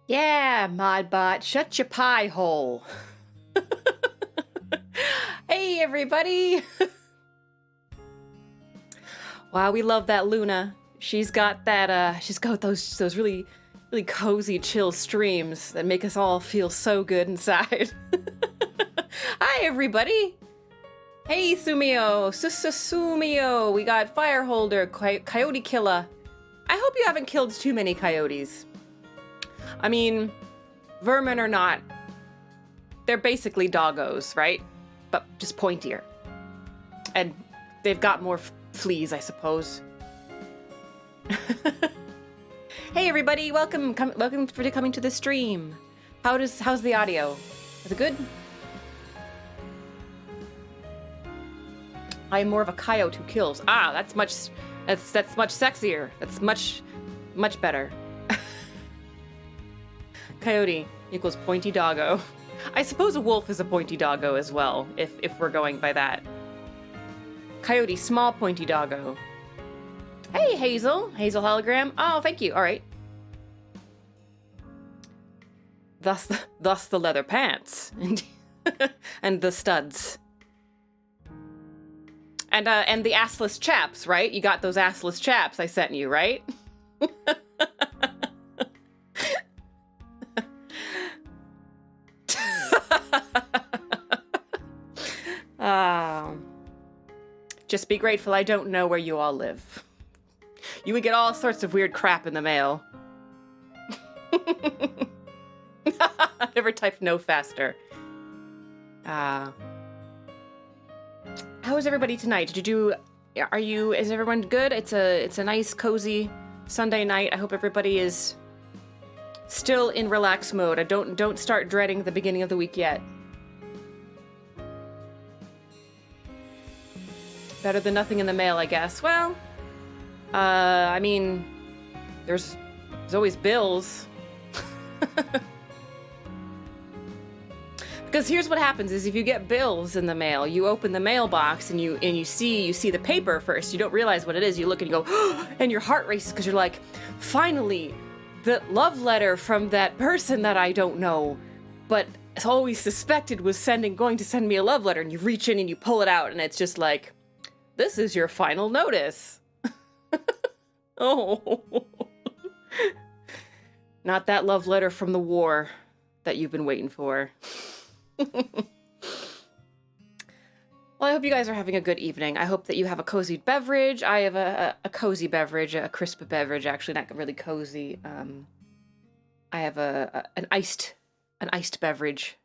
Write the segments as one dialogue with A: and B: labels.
A: Yeah, Modbot, shut your pie hole. Hey, everybody. Wow, we love that Luna. She's got that, she's got those really cozy, chill streams that make us all feel so good inside. Hi, everybody. Hey, Sumio, Sumio. We got Fireholder, Coyote Killer. I hope you haven't killed too many coyotes. I mean, vermin or not, they're basically doggos, right? But just pointier. And they've got more fleas, I suppose. Hey everybody, welcome for coming to the stream. How's the audio? Is it good? I am more of a coyote who kills. Ah, that's much sexier. That's much better. Coyote equals pointy doggo. I suppose a wolf is a pointy doggo as well, if we're going by that. Coyote, small pointy doggo. Hey, Hazel hologram. Oh, thank you. All right. Thus the leather pants and the studs. And the assless chaps, right? You got those assless chaps I sent you, right? Just be grateful I don't know where you all live. You would get all sorts of weird crap in the mail. Never typed no faster. How is everybody tonight? Is everyone good? It's a nice, cozy Sunday night. I hope everybody is still in relax mode. Don't start dreading the beginning of the week yet. Better than nothing in the mail, I guess. Well, I mean, there's always bills. Because here's what happens is if you get bills in the mail, you open the mailbox and you see the paper first. You don't realize what it is. You look and you go, and your heart races because you're like, finally, the love letter from that person that I don't know, but always suspected was going to send me a love letter. And you reach in and you pull it out, and it's just like, this is your final notice. Oh. Not that love letter from the war that you've been waiting for. Well, I hope you guys are having a good evening. I hope that you have a cozy beverage. I have a cozy beverage, a crisp beverage, actually, not really cozy. I have an iced beverage.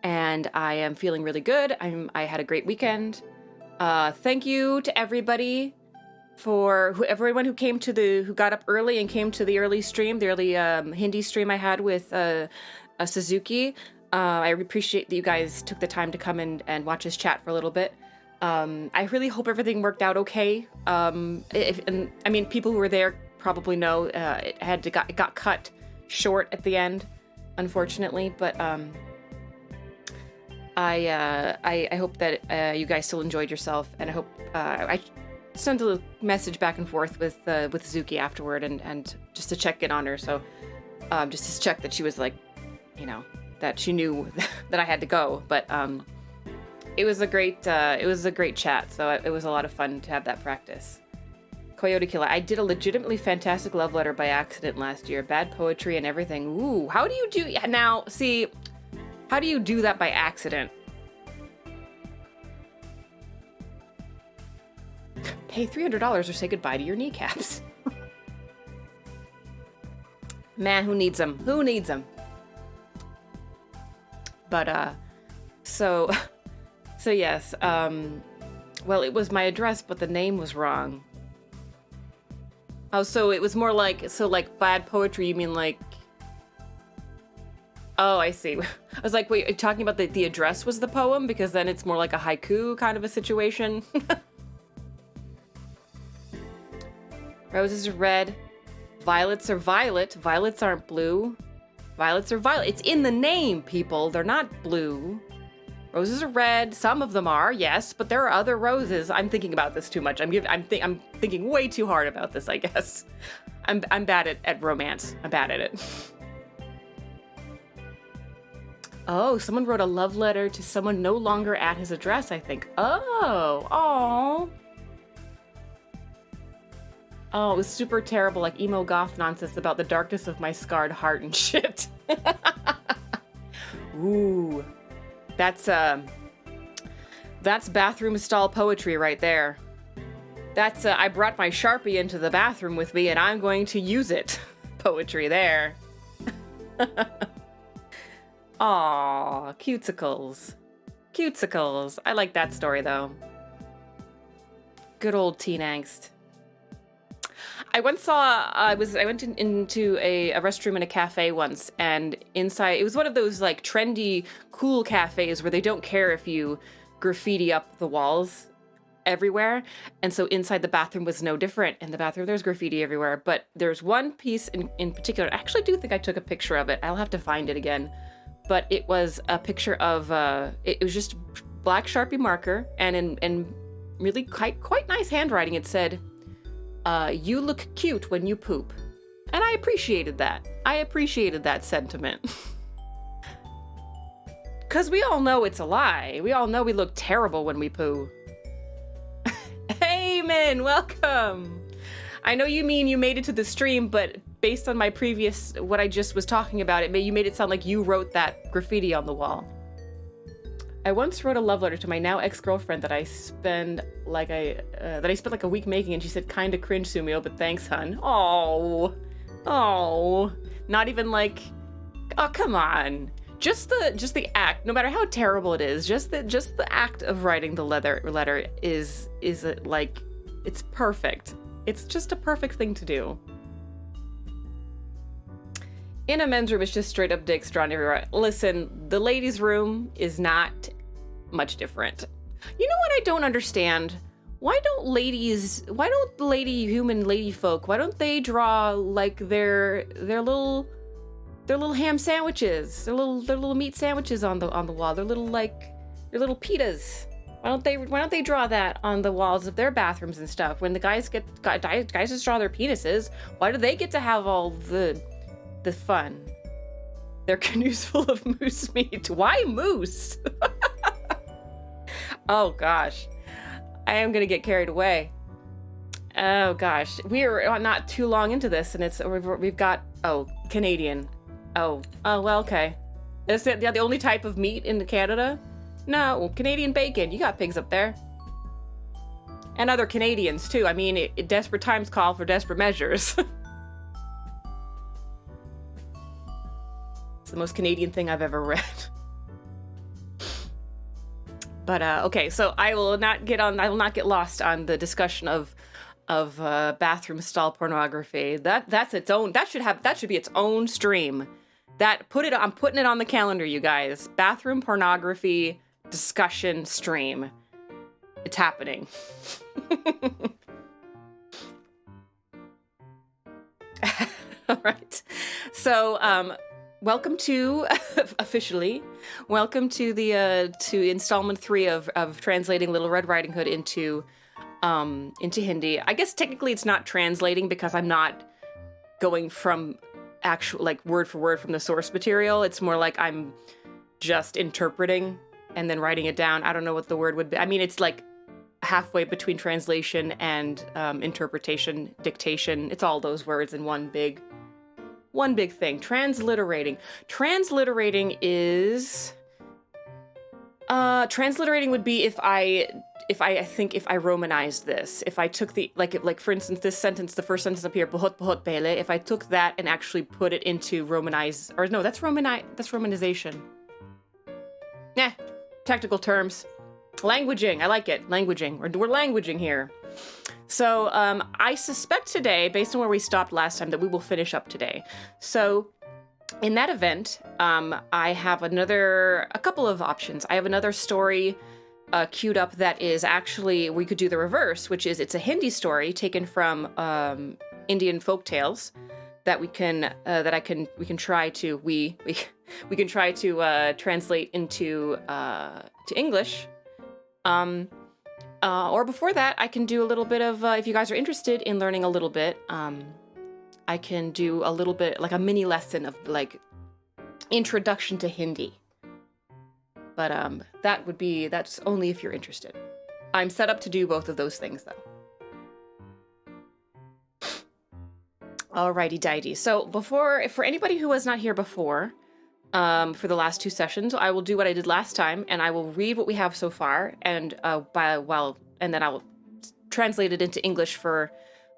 A: And I am feeling really good. I had a great weekend. Thank you to everybody everyone who got up early and came to the early stream, the early Hindi stream I had with Suzuki. I appreciate that you guys took the time to come and watch us chat for a little bit. I really hope everything worked out okay. People who were there probably know it got cut short at the end, unfortunately. But I hope that you guys still enjoyed yourself, and I hope I sent a message back and forth with Zuki afterward, and just to check in on her. So just to check that she was like, that she knew that I had to go. But it was a great chat. So it was a lot of fun to have that practice. Coyote Killer. I did a legitimately fantastic love letter by accident last year. Bad poetry and everything. Ooh, how do you do now? See. How do you do that by accident? Pay $300 or say goodbye to your kneecaps. Man, who needs them? Who needs them? But, so yes, well, it was my address, but the name was wrong. Oh, so it was more like bad poetry, you mean like... Oh, I see. I was like, wait, are you talking about the address was the poem? Because then it's more like a haiku kind of a situation. Roses are red. Violets are violet. Violets aren't blue. Violets are violet. It's in the name, people. They're not blue. Roses are red. Some of them are, yes, but there are other roses. I'm thinking about this too much. I'm thinking way too hard about this, I guess. I'm bad at romance. I'm bad at it. Oh, someone wrote a love letter to someone no longer at his address, I think. Oh, it was super terrible, like emo goth nonsense about the darkness of my scarred heart and shit. Ooh, that's bathroom stall poetry right there. That's I brought my Sharpie into the bathroom with me and I'm going to use it. Poetry there. Aw, cutesicles. Cutesicles. I like that story though. Good old teen angst. I once saw, I went into a restroom in a cafe once, and inside, it was one of those like trendy, cool cafes where they don't care if you graffiti up the walls everywhere. And so inside the bathroom was no different. In the bathroom, there's graffiti everywhere, but there's one piece in particular. I actually do think I took a picture of it. I'll have to find it again. But it was a picture of, it was just black Sharpie marker, and in really quite nice handwriting, it said, you look cute when you poop. And I appreciated that. I appreciated that sentiment. Because we all know it's a lie. We all know we look terrible when we poo. Amen, welcome. I know you mean you made it to the stream, but based on my previous, what I just was talking about, you made it sound like you wrote that graffiti on the wall. I once wrote a love letter to my now ex-girlfriend that I spent like a week making, and she said, "Kinda cringe, Sumio, but thanks, hun." Oh, not even like, oh, come on. Just the act, no matter how terrible it is, just the act of writing the letter is like, it's perfect. It's just a perfect thing to do. In a men's room, it's just straight up dicks drawn everywhere. Listen, the ladies' room is not much different. You know what I don't understand? Why don't human lady folk, why don't they draw like their little ham sandwiches, their little meat sandwiches on the wall, their little pitas? Why don't they draw that on the walls of their bathrooms and stuff? When the guys just draw their penises, why do they get to have all the fun? Their canoes full of moose meat. Why moose? Oh gosh, I am gonna get carried away. Oh gosh, we are not too long into this, and we've got Canadian. Oh well, okay. Is that the only type of meat in Canada? No, Canadian bacon. You got pigs up there, and other Canadians too. I mean, desperate times call for desperate measures. It's the most Canadian thing I've ever read. But okay, so I will not get lost on the discussion of bathroom stall pornography. That should be its own stream. I'm putting it on the calendar, you guys. Bathroom pornography discussion stream. It's happening. All right. So, welcome to to installment 3 of translating Little Red Riding Hood into Hindi. I guess technically it's not translating because I'm not going from actual, like, word for word from the source material. It's more like I'm just interpreting and then writing it down. I don't know what the word would be. I mean, it's like halfway between translation and interpretation, dictation. It's all those words in one big thing. Transliterating. Transliterating would be if I romanized this. If I took the, like for instance, this sentence, the first sentence up here, bahut bahut pehle, if I took that and actually put it into that's romanization. Nah, technical terms. Languaging, I like it. Languaging. We're languaging here. So I suspect today, based on where we stopped last time, that we will finish up today. So in that event, I have a couple of options. I have another story queued up that is actually, we could do the reverse, which is it's a Hindi story taken from Indian folk tales that we can try to We can try to translate into to English. Or before that, I can do a little bit of, if you guys are interested in learning a little bit, I can do a little bit, like a mini lesson of like introduction to Hindi. But that's only if you're interested. I'm set up to do both of those things though. Alrighty dighty. So for anybody who was not here before, for the last 2 sessions, I will do what I did last time, and I will read what we have so far, and then I will translate it into English for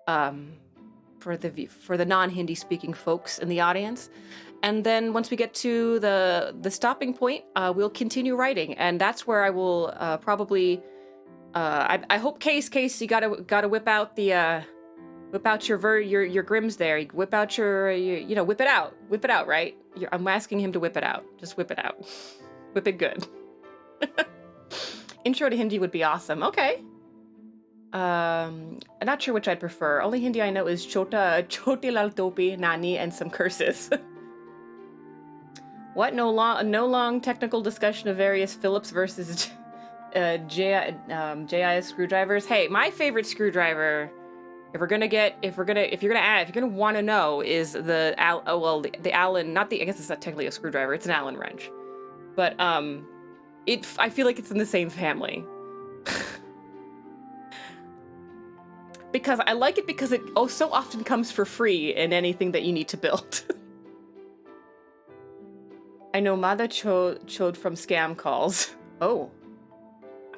A: the non-Hindi speaking folks in the audience. And then once we get to the stopping point, we'll continue writing, and that's where I will probably. I hope Case, you gotta whip out the. Whip out your Grims there. Whip out your whip it out. Whip it out, right? I'm asking him to whip it out. Just whip it out. Whip it good. Intro to Hindi would be awesome. Okay. I'm not sure which I'd prefer. Only Hindi I know is Choti Lal Topi, Nani, and some curses. What? No long technical discussion of various Phillips versus JIS screwdrivers. Hey, my favorite screwdriver. If you're gonna want to know, is the Allen, not the, I guess it's not technically a screwdriver, it's an Allen wrench. But I feel like it's in the same family. Because I like it because it so often comes for free in anything that you need to build. I know Mada chode from scam calls. Oh,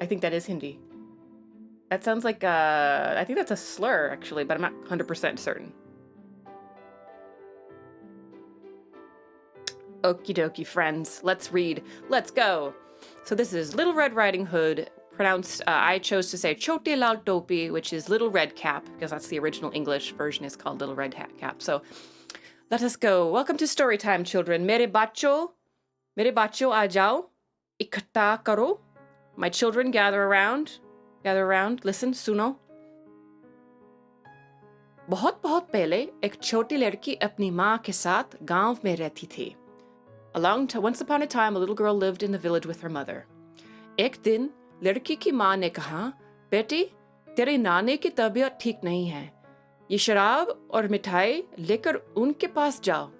A: I think that is Hindi. That sounds like, I think that's a slur, actually, but I'm not 100% certain. Okie dokie, friends. Let's read. Let's go. So this is Little Red Riding Hood, pronounced, I chose to say Choti Lal Topi, which is Little Red Cap, because that's the original English version is called Little Red Cap. So let us go. Welcome to story time, children. Mere bacho aa jao, ikhatta karo. My children, gather around, listen, suno. बहुत पहले एक छोटी लड़की अपनी माँ के साथ गांव में रहती थी. Once upon a time, a little girl lived in the village with her mother. एक दिन लड़की की माँ ने कहा, बेटी, तेरे नानी की तबीयत ठीक नहीं है. ये शराब और मिठाई लेकर उनके पास जाओ.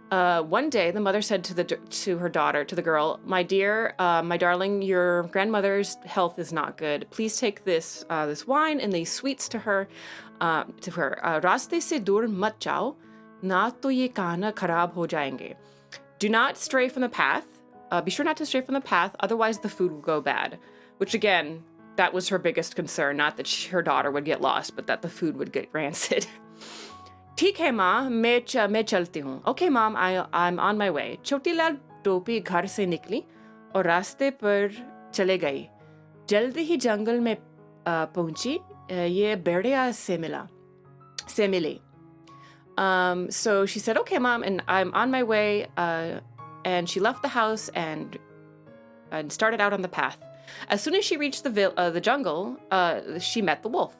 A: One day, the mother said to her daughter, to the girl, my dear, my darling, your grandmother's health is not good. Please take this wine and these sweets to her. रास्ते से दूर मत जाओ, ना तो ये कान खराब हो जाएंगे. Do not stray from the path. Be sure not to stray from the path, otherwise the food will go bad. Which again, that was her biggest concern. Not that her daughter would get lost, but that the food would get rancid. ठीक है माँ, मैं चलती हूँ. Okay, mom, I'm on my way. छोटी लाल टोपी घर से निकली और रास्ते पर चले गई. जल्दी ही जंगल में पहुंची. ये भेड़िया से मिली. So she said, okay, mom, and I'm on my way. And she left the house and started out on the path. As soon as she reached the jungle, she met the wolf.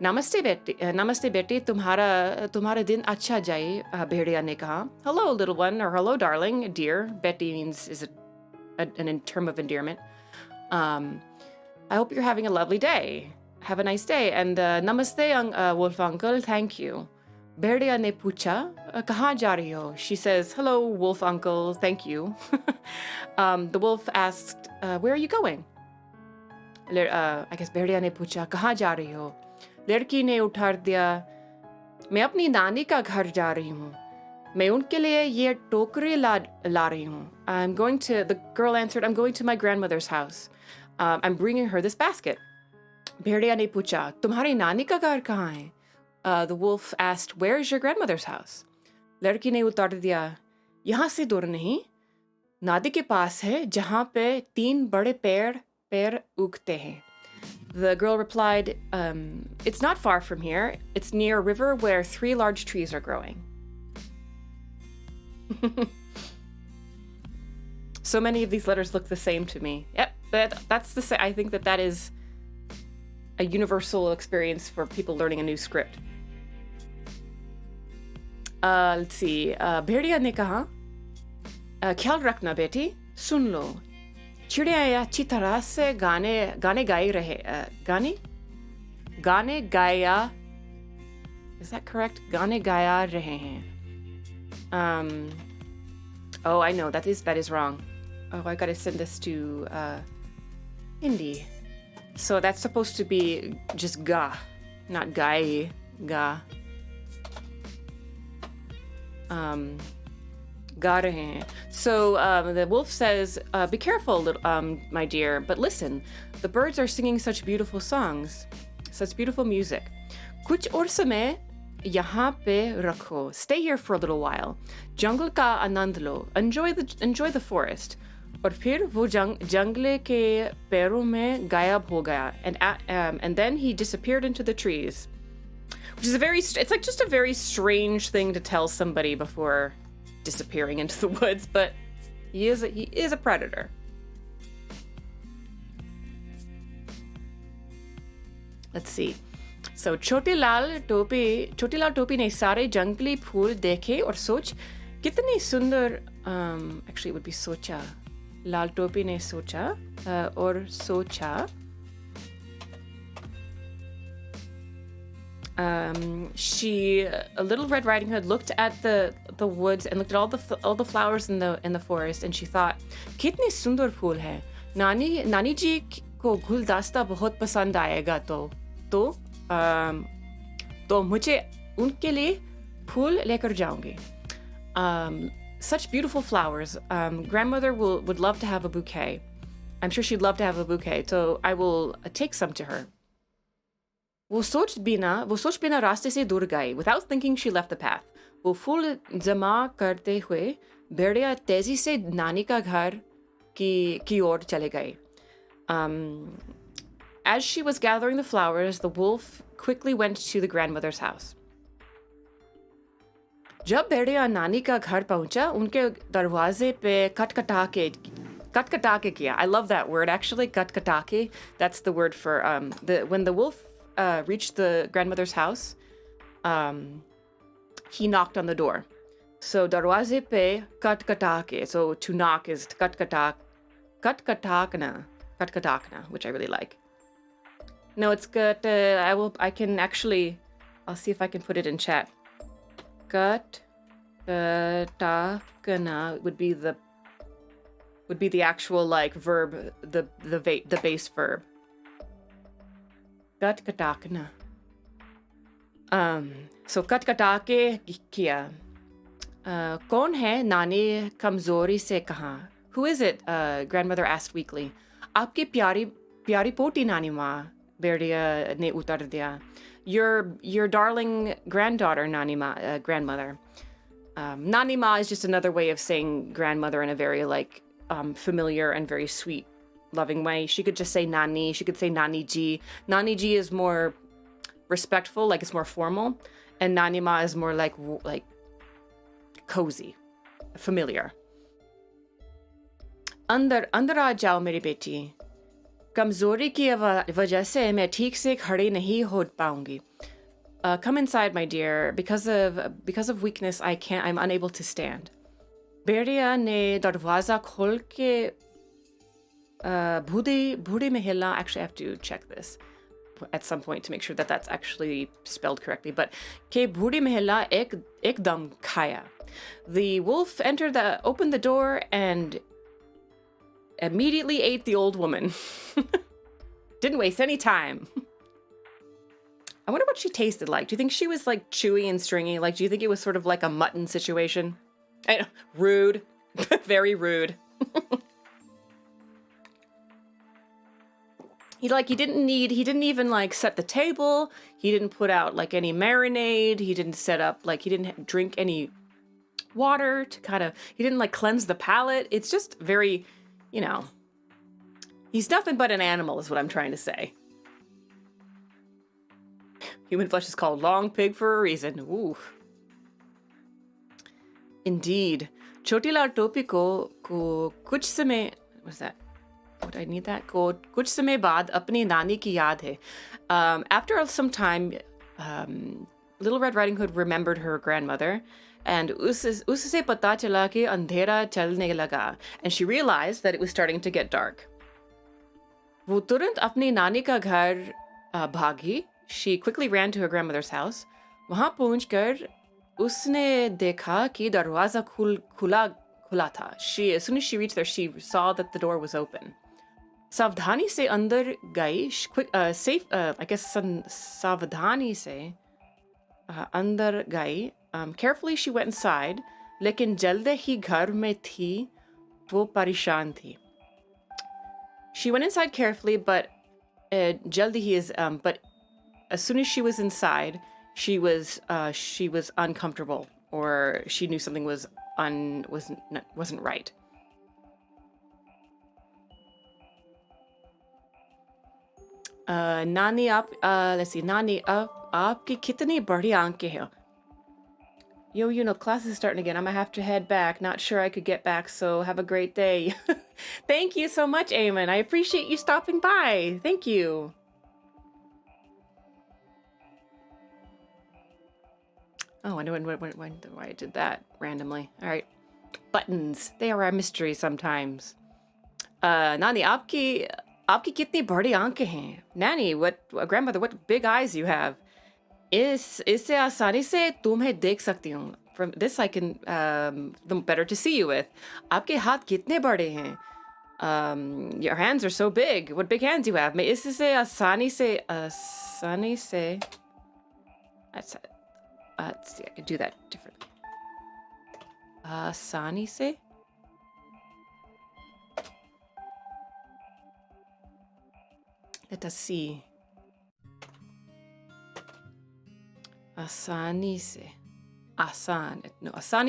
A: Namaste beti, तुम्हारा दिन अच्छा जाए, भेड़िया ने कहा. Hello, little one, or hello, darling, dear. Beti is an term of endearment. I hope you're having a lovely day. Have a nice day. And namaste, wolf uncle, thank you. भेड़िया ने पूछा, कहाँ जा रही हो? She says, hello, wolf uncle, thank you. The wolf asked, where are you going? I guess भेड़िया ने पूछा, कहाँ जा रही हो? लड़की ने उठार दिया, मैं अपनी नानी का घर जा रही हूँ. मैं उनके लिए ये टोकरी ला रही हूँ. The girl answered, I'm going to my grandmother's house. I'm bringing her this basket. भेड़िया ने पूछा, तुम्हारी नानी का घर कहाँ है? The wolf asked, where is your grandmother's house? लड़की ने उत्तर दिया, यहाँ से दूर नहीं, नदी के पास है, जहाँ पे 3 बड़े पेड़ उगते हैं. The girl replied, it's not far from here. It's near a river where 3 large trees are growing. So many of these letters look the same to me. Yep, that's I think that is a universal experience for people learning a new script. Let's see. भेड़िया ने कहा, ख्याल रखना बेटी, सुन लो, चिड़िया अच्छी तरह से गाने गाया, is that correct? गाने गाया रहे हैं. Oh, I know, that is wrong. Oh, I gotta send this to Hindi. So that's supposed to be just ga, not gai, ga. Ga rahe hain. So the wolf says, be careful, my dear, but listen, the birds are singing such beautiful songs, such beautiful music. Kuch aur samay yahan pe rakho. Stay here for a little while. Jungle ka anand lo. Enjoy the forest. और फिर वो जंगले के पैरों में गायब हो गया, and then he disappeared into the trees, which is it's like just a very strange thing to tell somebody before disappearing into the woods, but he is a predator. Let's see. So छोटी लाल टोपी ने सारे जंगली फूल देखे और सोच कितनी सुंदर, actually it would be सोचा. लाल टोपी ने सोचा और सोचा. A Little Red Riding Hood looked at the woods and looked at all the flowers in the forest, and she thought, कितने सुंदर फूल हैं. नानी जी को गुलदस्ता बहुत पसंद आएगा, तो मुझे उनके लिए फूल लेकर जाऊंगी. Such beautiful flowers. Grandmother would love to have a bouquet. I'm sure she'd love to have a bouquet, so I will take some to her. वो सोच बिना रास्ते से दूर गई. Without thinking, she left the path. वो फूल जमा करते हुए भेड़िया तेजी से नानी का घर की ओर चले गए. As she was gathering the flowers, the wolf quickly went to the grandmother's house. जब भेड़िया नानी का घर पहुंचा, उनके दरवाजे पे कटकटा के किया. I love that word, actually, कटकटा के. That's the word for when the wolf reached the grandmother's house, he knocked on the door. So दरवाजे पे कटकटा के. So to knock is कटकटाकना, which I really like. No, it's good. I can actually, I'll see if I can put it in chat. Katakana would be the actual like verb, the base verb. Katakana. So katkatake kiya. Kaun hai nani kamzori se kaha? Who is it? Grandmother asked weakly. Aapki pyari poti nani ma, Berdia ne utar diya. Your darling granddaughter, Nanima, grandmother. Nanima is just another way of saying grandmother in a very like familiar and very sweet, loving way. She could just say Nani. She could say Nani ji. Nani ji is more respectful, like it's more formal, and Nanima is more like cozy, familiar. अंदर आ जाओ मेरी बेटी. कमजोरी की वजह से मैं ठीक से खड़ी नहीं हो पाऊंगी. Come inside, my dear. Because of weakness, I'm unable to stand. भेड़िया ने दरवाजा खोल के बूढ़ी महिला. Actually, I have to check this at some point to make sure that that's actually spelled correctly. But के बूढ़ी महिला एकदम खाया. The wolf opened the door and immediately ate the old woman. Didn't waste any time. I wonder what she tasted like. Do you think she was like chewy and stringy? Like, do you think it was sort of like a mutton situation? I know, rude. Very rude. He didn't even like set the table. He didn't put out like any marinade. He didn't set up, like he didn't drink any water to he didn't like cleanse the palate. It's just very, he's nothing but an animal is what I'm trying to say. Human flesh is called long pig for a reason. Ooh. Indeed. Choti Lal Topi ko kuch samay, what's that? Would I need that? Ko kuch samay baad apni nani ki yaad hai. After some time, Little Red Riding Hood remembered her grandmother, and उससे पता चला कि अंधेरा चलने लगा, and she realized that it was starting to get dark. वो तुरंत अपनी नानी का घर भागी. She quickly ran to her grandmother's house. वहाँ पहुँचकर उसने देखा कि दरवाजा खुला था. As soon as she reached there, she saw that the door was open. सावधानी से अंदर गई. सावधानी से अंदर गई. Carefully she went inside. लेकिन जल्दी ही घर में थी. वो परेशान थी. She went inside carefully, but jaldi he is. But as soon as she was inside, she was uncomfortable, or she knew something wasn't right. Nani let's see. Nani आपकी कितनी बड़ी आंखें हैं? Yo, class is starting again. I'm gonna have to head back. Not sure I could get back, so have a great day. Thank you so much, Eamon. I appreciate you stopping by. Thank you. Oh, I know why I did that randomly. All right. Buttons. They are a mystery sometimes. Nani, आपकी कितनी बड़ी आंखें हैं? Nanny, grandmother, what big eyes you have. इससे आसानी से तुम्हें देख सकती हूँ. From this I can the better to see you with. आपके हाथ कितने बड़े हैं? Your hands are so big. What big hands you have. मैं इससे आसानी से let's see, I can do that differently. आसानी से let us see. आसानी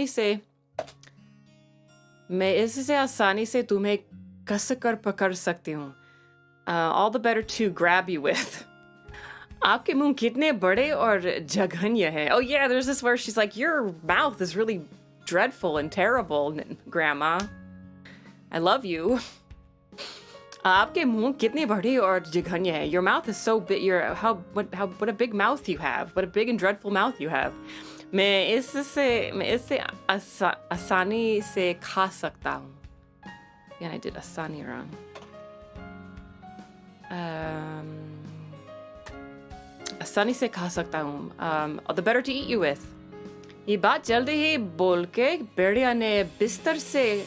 A: से मैं इससे आसानी से तुम्हें कसकर पकड़ सकती हूँ. All the better to grab you with. आपके मुंह कितने बड़े और जघन्य हैं. Oh yeah, there's this where she's like, your mouth is really dreadful and terrible, Grandma. I love you. आपके मुंह कितने बड़े और जघन्य हैं. Your mouth is so big. What a big mouth you have. What a big and dreadful mouth you have. मैं इससे आसानी से खा सकता हूँ. And I did आसानी wrong. आसानी से खा सकता हूँ. The better to eat you with. ये बात जल्दी ही बोल के भेड़िया ने बिस्तर से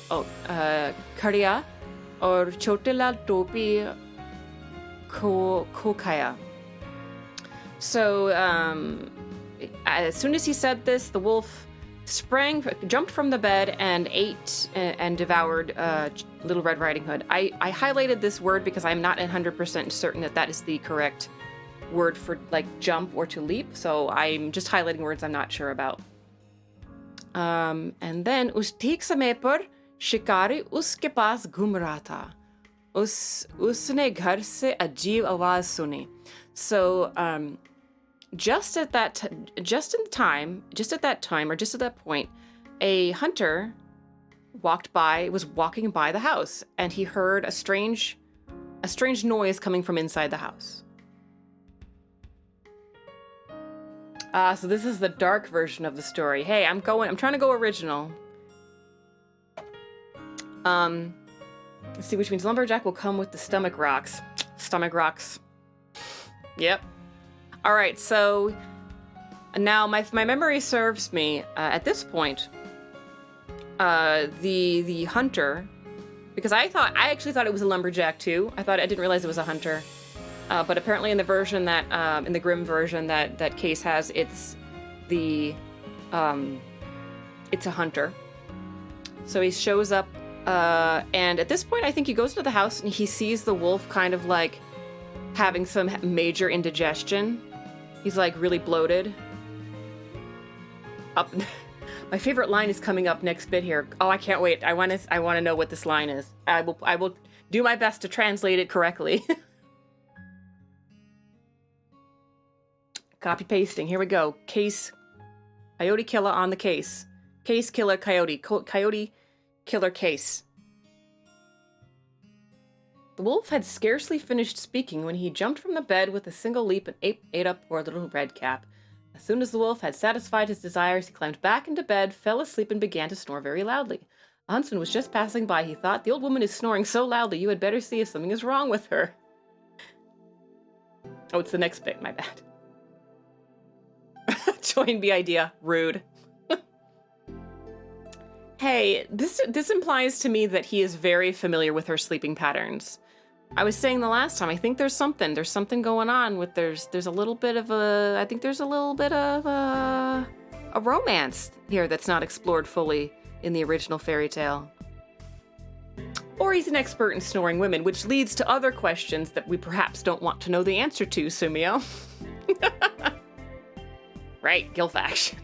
A: खड़िया और छोटे लाल टोपी खो खाया. So as soon as he said this, the wolf jumped from the bed and ate and devoured Little Red Riding Hood. I highlighted this word because I'm not 100% certain that is the correct word for like jump or to leap. So I'm just highlighting words I'm not sure about. And then उस ठीक समय पर शिकारी उसके पास घूम रहा था. उसने घर से अजीब आवाज सुनी. So just at that point, a hunter was walking by the house, and he heard a strange noise coming from inside the house. So this is the dark version of the story. Hey, I'm trying to go original. Let's see, which means lumberjack will come with the stomach rocks. Stomach rocks. Yep. All right, so now my memory serves me at this point. The hunter, because I actually thought it was a lumberjack too. I didn't realize it was a hunter. But apparently in the version that in the Grimm version that Case has, it's a hunter. So he shows up, and at this point I think he goes to the house and he sees the wolf kind of like having some major indigestion. He's like really bloated. My favorite line is coming up next bit here. Oh, I can't wait. I want to know what this line is. I will do my best to translate it correctly. Copy pasting. Here we go. Case. Coyote killer on the case. Case killer coyote. Coyote killer case. The wolf had scarcely finished speaking when he jumped from the bed with a single leap and ate up poor little Redcap. As soon as the wolf had satisfied his desires, he climbed back into bed, fell asleep, and began to snore very loudly. A huntsman was just passing by. He thought, the old woman is snoring so loudly, you had better see if something is wrong with her. Oh, it's the next bit, my bad. Join the idea. Rude. Hey, this implies to me that he is very familiar with her sleeping patterns. I was saying the last time, I think there's something going on with there's a little bit of a, I think there's a little bit of a romance here that's not explored fully in the original fairy tale. Or he's an expert in snoring women, which leads to other questions that we perhaps don't want to know the answer to, Sumio. Right, gilf action.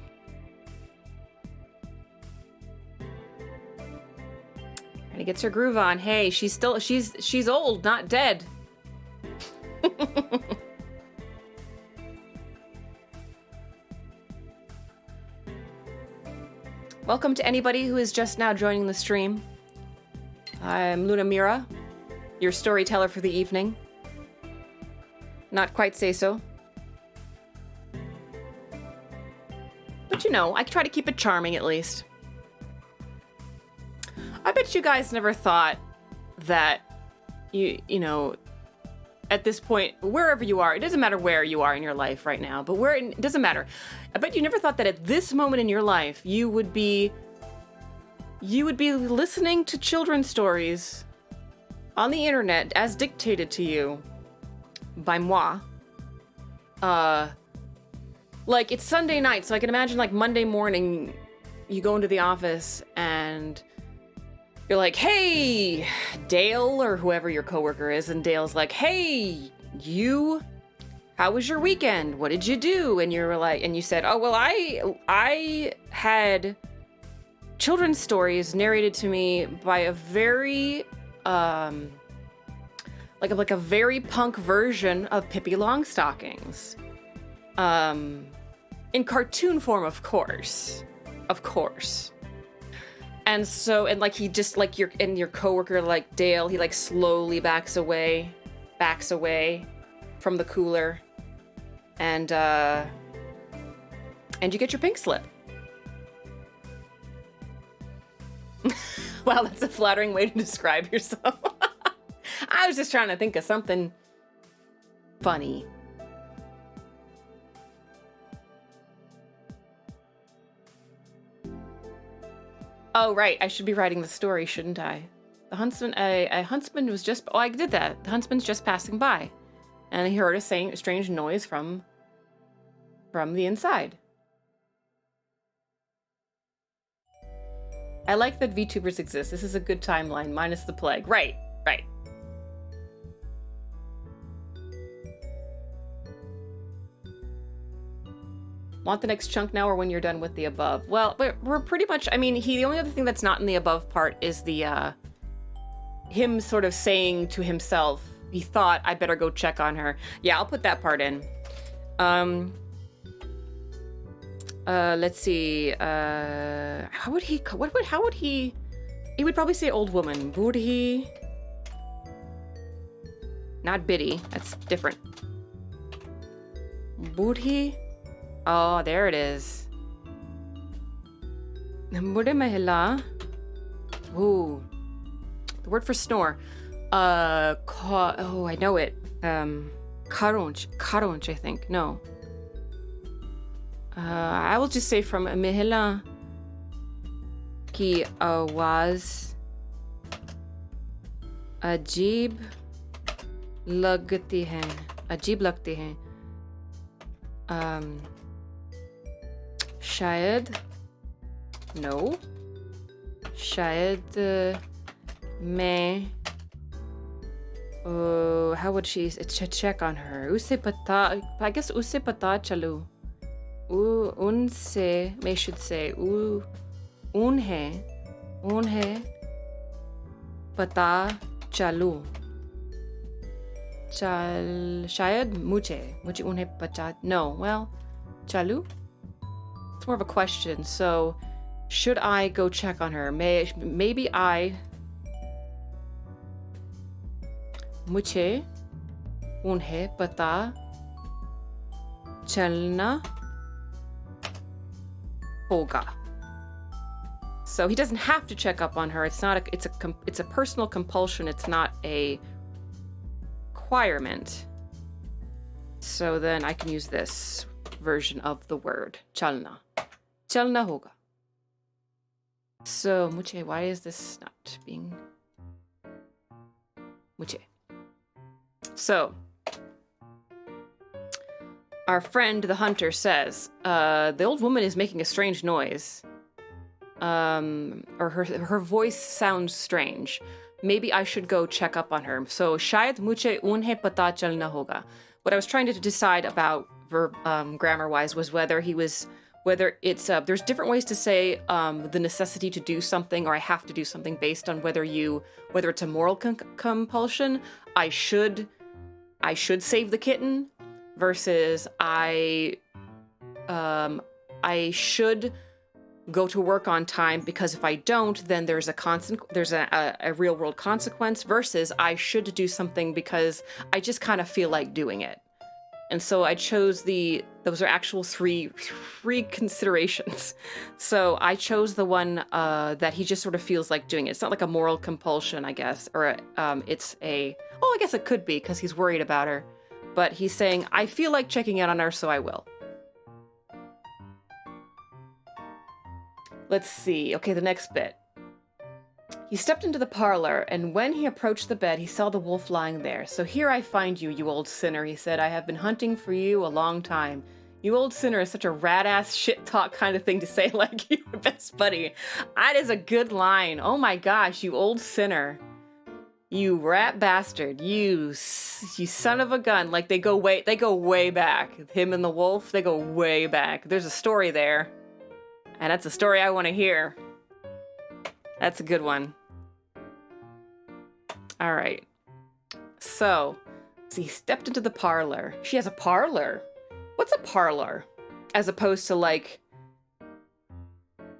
A: And he gets her groove on. Hey, she's old, not dead. Welcome to anybody who is just now joining the stream. I'm Luna Mira, your storyteller for the evening. Not quite say so. But you know, I try to keep it charming at least. I bet you guys never thought that you know, at this point, wherever you are, it doesn't matter where you are in your life right now, but it doesn't matter. I bet you never thought that at this moment in your life, you would be listening to children's stories on the internet as dictated to you by moi. Like, it's Sunday night, so I can imagine, like, Monday morning, you go into the office and you're like, hey, Dale, or whoever your coworker is, and Dale's like, hey, how was your weekend? What did you do? And you're like, and you said, oh, well, I had children's stories narrated to me by a very, like a very punk version of Pippi Longstockings. In cartoon form, of course. Of course. And so, and like, he just, like, your coworker, like Dale, he like slowly backs away from the cooler. And you get your pink slip. Wow, that's a flattering way to describe yourself. I was just trying to think of something funny. Oh, right. I should be writing the story, shouldn't I? The huntsman, a huntsman was just, oh, I did that. The huntsman's just passing by. And he heard a strange noise from the inside. I like that VTubers exist. This is a good timeline, minus the plague. Right, right. Want the next chunk now or when you're done with the above? Well, we're pretty much, I mean, the only other thing that's not in the above part is the, him sort of saying to himself, he thought, I better go check on her. Yeah, I'll put that part in. Let's see, how would he would probably say old woman. Budhi. Not Biddy, that's different. Budhi. Oh, there it is. Bude Mahila. Ooh. The word for snore. Oh, I know it. Karonch, I think. No. I will just say from Mahila ki आवाज अजीब लगती हैं शायद no शायद मैं how would she check on her I guess उससे पता चलूं उनसे I should say उन्हें पता चलूं शायद मुझे उन्हें पता no well चालू it's more of a question so should I go check on her maybe I मुझे उन्हें पता चलना hoga. So he doesn't have to check up on her. It's not it's a personal compulsion. It's not a requirement. So then I can use this version of the word chalna. Chalna hoga. So muche, why is this not being muche? So our friend the hunter says, the old woman is making a strange noise. Or her voice sounds strange. Maybe I should go check up on her. So shayad mujhe unhe pata chalna hoga. What I was trying to decide about verb grammar-wise was whether it's there's different ways to say the necessity to do something, or I have to do something based on whether it's a moral compulsion. I should save the kitten versus I should go to work on time because if I don't, then there's a real world consequence, versus I should do something because I just kind of feel like doing it. And so I chose those are actual three considerations. So I chose the one that he just sort of feels like doing it. It's not like a moral compulsion, I guess, or I guess it could be because he's worried about her. But he's saying, I feel like checking in on her, so I will. Let's see. Okay, the next bit. He stepped into the parlor, and when he approached the bed, he saw the wolf lying there. So here I find you, you old sinner, he said. I have been hunting for you a long time. You old sinner is such a rat-ass shit talk kind of thing to say like your best buddy. That is a good line. Oh my gosh, you old sinner. You rat bastard. You son of a gun. Like they go way back. Him and the wolf, they go way back. There's a story there. And that's a story I want to hear. That's a good one. All right. So he stepped into the parlor. She has a parlor. What's a parlor? As opposed to like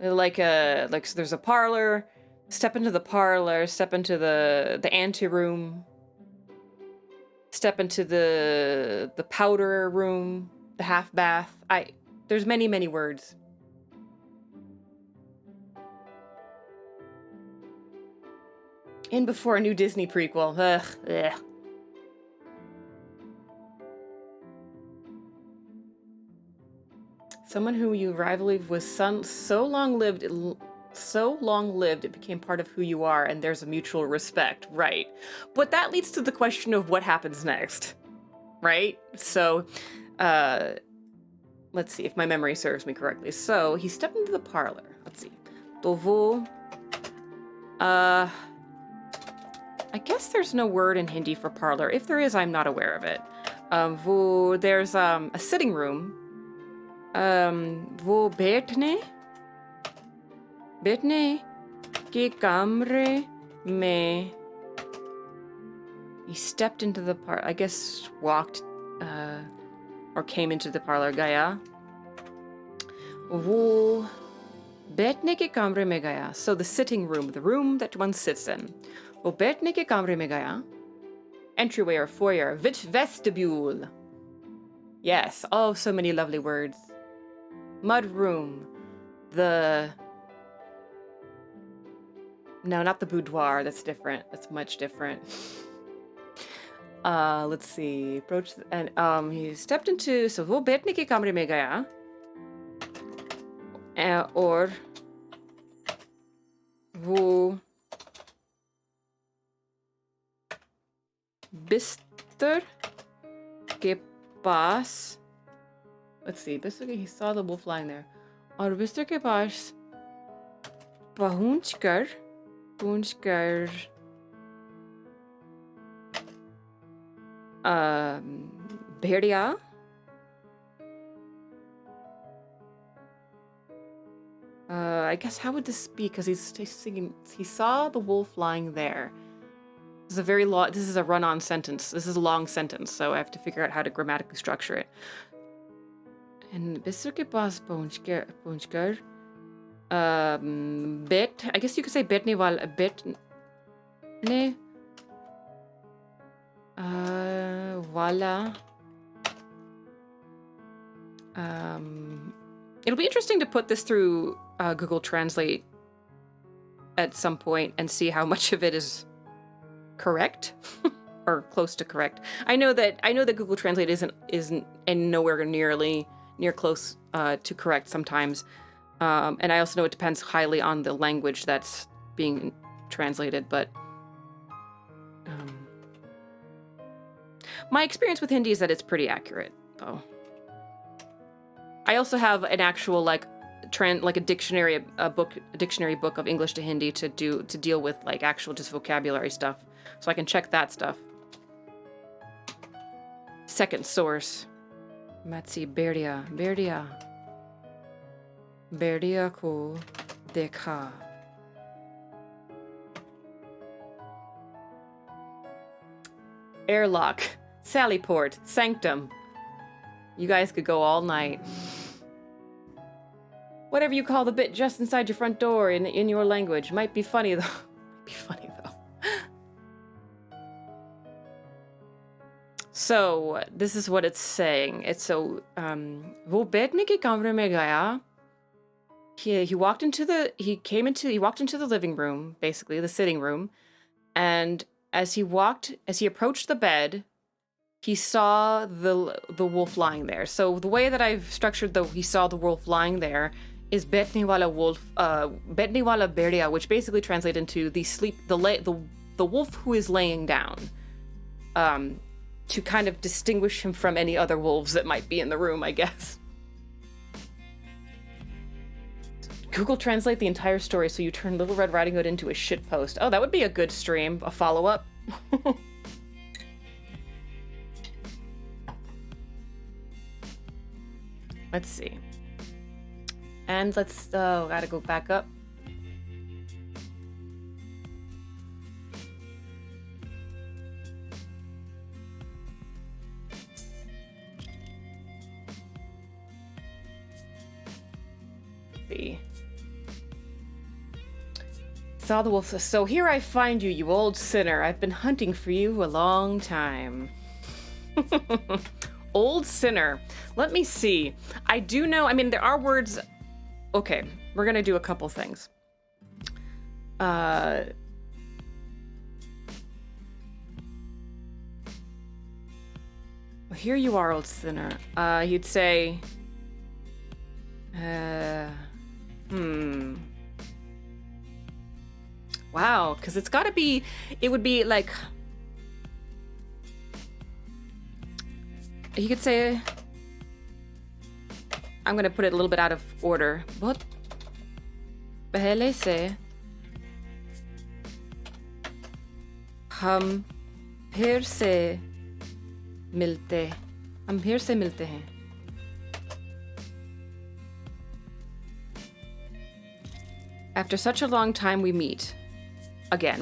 A: so there's a parlor. Step into the parlor. Step into the anteroom. Step into the powder room. The half bath. There's many words. In before a new Disney prequel. Ugh. Someone who you rivalry was so long lived it became part of who you are, and there's a mutual respect, right? But that leads to the question of what happens next, right? So, let's see if my memory serves me correctly. So he stepped into the parlor. Let's see. Tovu. I guess there's no word in Hindi for parlor. If there is, I'm not aware of it. There's a sitting room. वो बैठने के कमरे में. He stepped into the parlor. I guess walked or came into the parlor. Gaya. वो बैठने के कमरे में गया. So the sitting room, the room that one sits in. वो बैठने के कमरे में गया. Entryway or foyer. Vestibule. Yes. Oh, so many lovely words. Mud room. No, not the boudoir. That's different. That's much different. Let's see. Approach and he stepped into. So वो बैठने के कमरे में गया. और वो बिस्तर के पास. Let's see. He saw the wolf lying there. और बिस्तर के पास पहुंचकर भेड़िया I guess how would this be? Because he's thinking he saw the wolf lying there. This is a run-on sentence. This is a long sentence, so I have to figure out how to grammatically structure it. And बिस्तर के पास पहुंचकर I guess you could say बैठने वाला It'll be interesting to put this through Google Translate at some point and see how much of it is correct or close to correct. I know that Google Translate isn't and nowhere near close to correct sometimes. And I also know it depends highly on the language that's being translated, but my experience with Hindi is that it's pretty accurate, though. I also have an actual a dictionary book of English to Hindi to deal with like actual just vocabulary stuff, so I can check that stuff. Second source, Matsi Berdia ko dekha. Airlock, Sallyport, Sanctum. You guys could go all night. Whatever you call the bit just inside your front door in your language. Might be funny though. So, this is what it's saying. It's so, wo betne ke kamre mein gaya. He walked into the living room, basically the sitting room, and as he approached the bed, he saw the wolf lying there. So the way that I've structured he saw the wolf lying there is betne wala berdia, which basically translates into the wolf who is laying down, to kind of distinguish him from any other wolves that might be in the room, I guess. Google Translate the entire story so you turn Little Red Riding Hood into a shitpost. Oh, that would be a good stream, a follow-up. Let's see. And gotta go back up. See. Saw the wolf. So here I find you, you old sinner. I've been hunting for you a long time. Old sinner. Let me see. I do know, there are words. Okay, we're gonna do a couple things. Here you are, old sinner. You'd say, wow, because it would be like, you could say, I'm going to put it a little bit out of order. Bahut pehle se हम फिर से मिलते हैं. After such a long time, we meet again.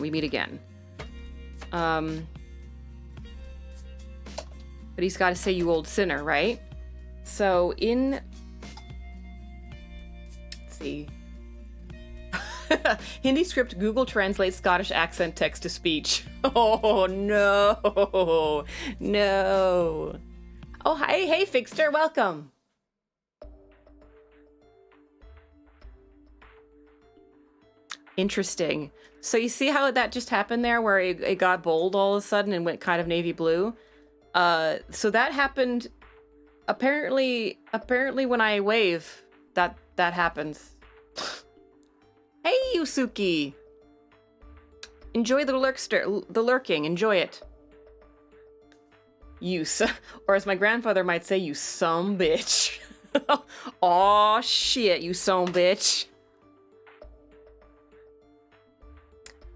A: But he's got to say, you old sinner, right? So let's see. Hindi script, Google Translate Scottish accent text to speech. Oh, no. Oh, hey, Fixter, welcome. Interesting. So you see how that just happened there, where it got bold all of a sudden and went kind of navy blue? So that happened, apparently when I wave, that happens. Hey, Yusuki! Enjoy the lurking, enjoy it. Or as my grandfather might say, you some bitch. Aw, shit, you some bitch.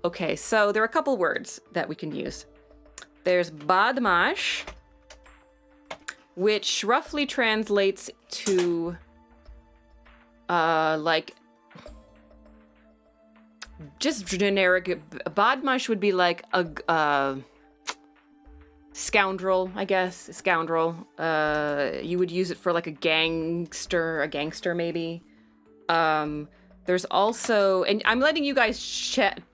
A: Okay, so there are a couple words that we can use. There's badmash, which roughly translates to, just generic. Badmash would be like a scoundrel, I guess. A scoundrel. You would use it for like a gangster maybe. There's also, and I'm letting you guys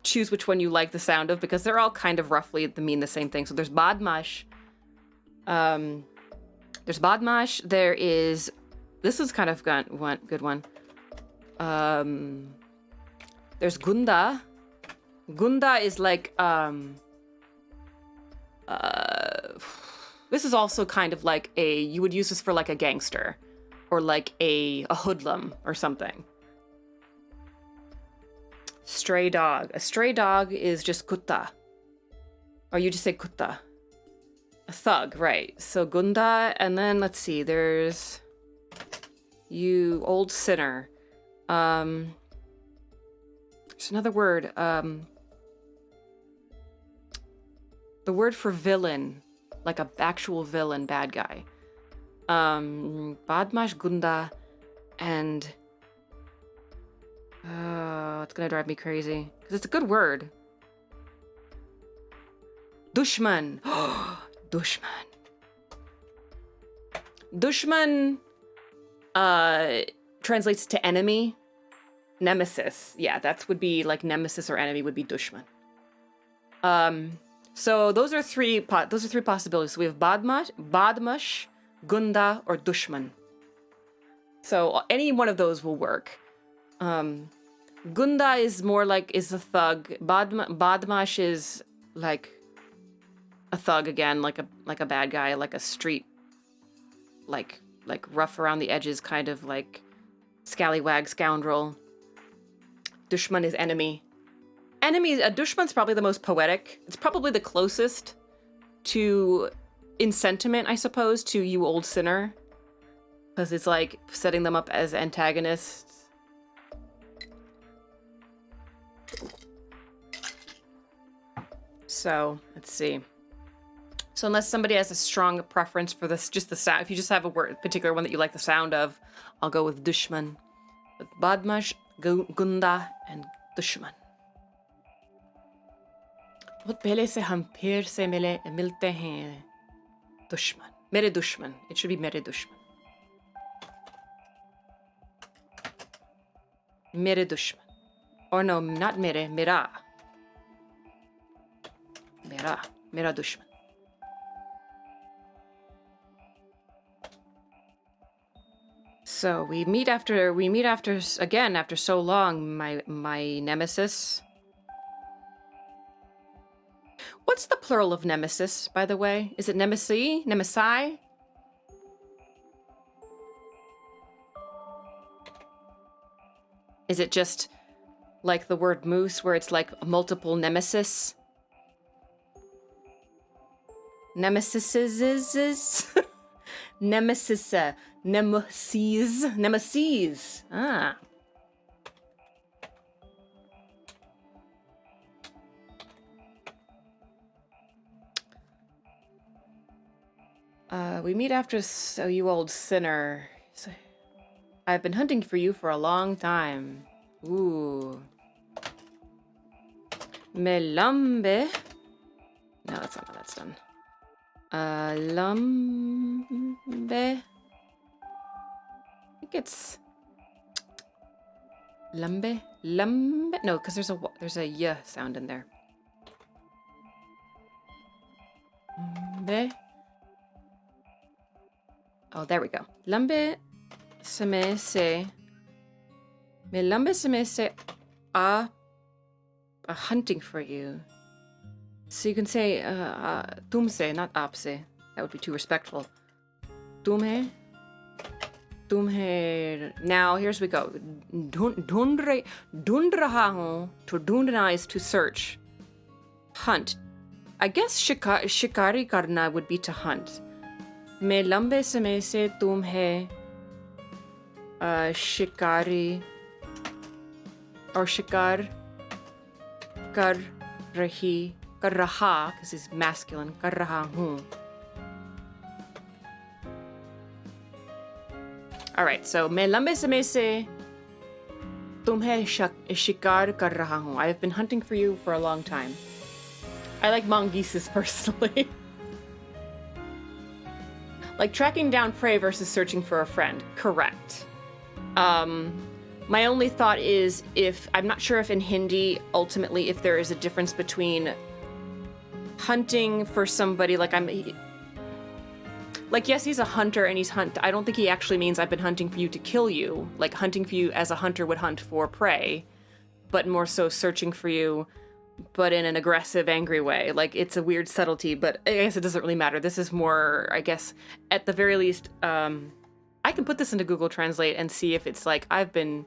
A: choose which one you like the sound of, because they're all kind of roughly mean the same thing. So there's badmash. There is This is kind of one good one. There's Gunda. Gunda is like this is also kind of like you would use this for like a gangster or like a hoodlum or something. Stray dog. A stray dog is just kutta. Or you just say kutta. A thug, right. So Gunda, and then let's see, there's you old sinner. There's another word. The word for villain, like a actual villain, bad guy. Badmash, Gunda, and it's gonna drive me crazy because it's a good word. Dushman. Dushman. Dushman translates to enemy. Nemesis. Yeah, that would be like nemesis or enemy would be Dushman. So those are three possibilities. So we have Badmash, Gunda, or Dushman. So any one of those will work. Gunda is more like is a thug. Badmash is like a thug again, like a bad guy, like a street, like rough around the edges, kind of like scallywag scoundrel. Dushman is enemy. Dushman's probably the most poetic. It's probably the closest to, in sentiment, I suppose, to you old sinner. Because it's like setting them up as antagonists. So, let's see. So unless somebody has a strong preference for this, just the sound, if you just have a particular one that you like the sound of, I'll go with Dushman. With Badmash, Gunda, and Dushman. बहुत पहले से हम फिर से मिलते हैं दुश्मन मेरे दुश्मन it should be मेरे दुश्मन मेरे दुश्मन or no not मेरे मेरा दुश्मन so we meet after again after so long my nemesis. What's the plural of nemesis, by the way? Is it nemesi? Nemesi? Is it just like the word moose, where it's like multiple nemesis? Nemesises? Nemesis. Nemesis. Ah. We meet after, so you old sinner. I've been hunting for you for a long time. Ooh. Melambe. No, that's not how that's done. Lambe. I think it's lambe. Lambe. No, because there's a y sound in there. Be. Oh, there we go. Lambe समय से मैं लंबे समय से hunting for you. So you can say तुमसे, not आपसे. That would be too respectful. तुम्हें. Now here's we go. ढूंढ रहा हूँ. To ढूंढना is to search. Hunt. I guess शिकारी करना would be to hunt. मैं लंबे समय से तुम्हें शिकारी और शिकार कर रहा because it's masculine कर रहा हूँ. Alright, so मैं लंबे समय से तुम्हें शिकार कर रहा हूँ. I have been hunting for you for a long time. I like mongooses personally. Like tracking down prey versus searching for a friend. Correct. My only thought is I'm not sure if in Hindi, ultimately, if there is a difference between hunting for somebody, like Like, yes, he's a hunter and he's I don't think he actually means I've been hunting for you to kill you. Like, hunting for you as a hunter would hunt for prey, but more so searching for you, but in an aggressive, angry way. Like, it's a weird subtlety, but I guess it doesn't really matter. This is more, I guess, at the very least, I can put this into Google Translate and see if it's like, I've been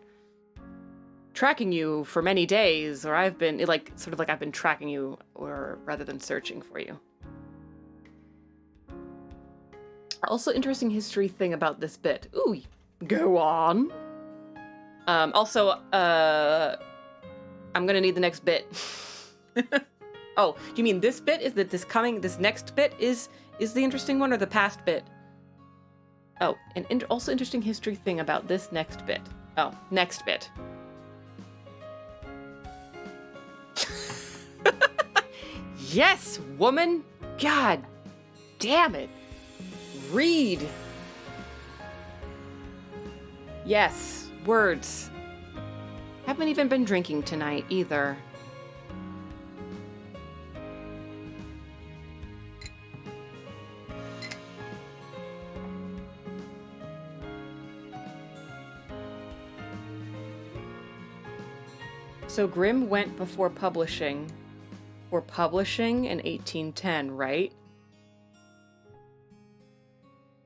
A: tracking you for many days, or I've been, like, sort of like I've been tracking you, or rather than searching for you. Also, interesting history thing about this bit. Ooh, go on. Also, I'm gonna need the next bit. Oh, do you mean this bit? Is that this next bit is the interesting one, or the past bit? Oh, and also interesting history thing about this next bit. Oh, next bit. Yes, woman! God damn it. Read. Yes, words. Haven't even been drinking tonight either. So Grimm went before publishing, in 1810, right?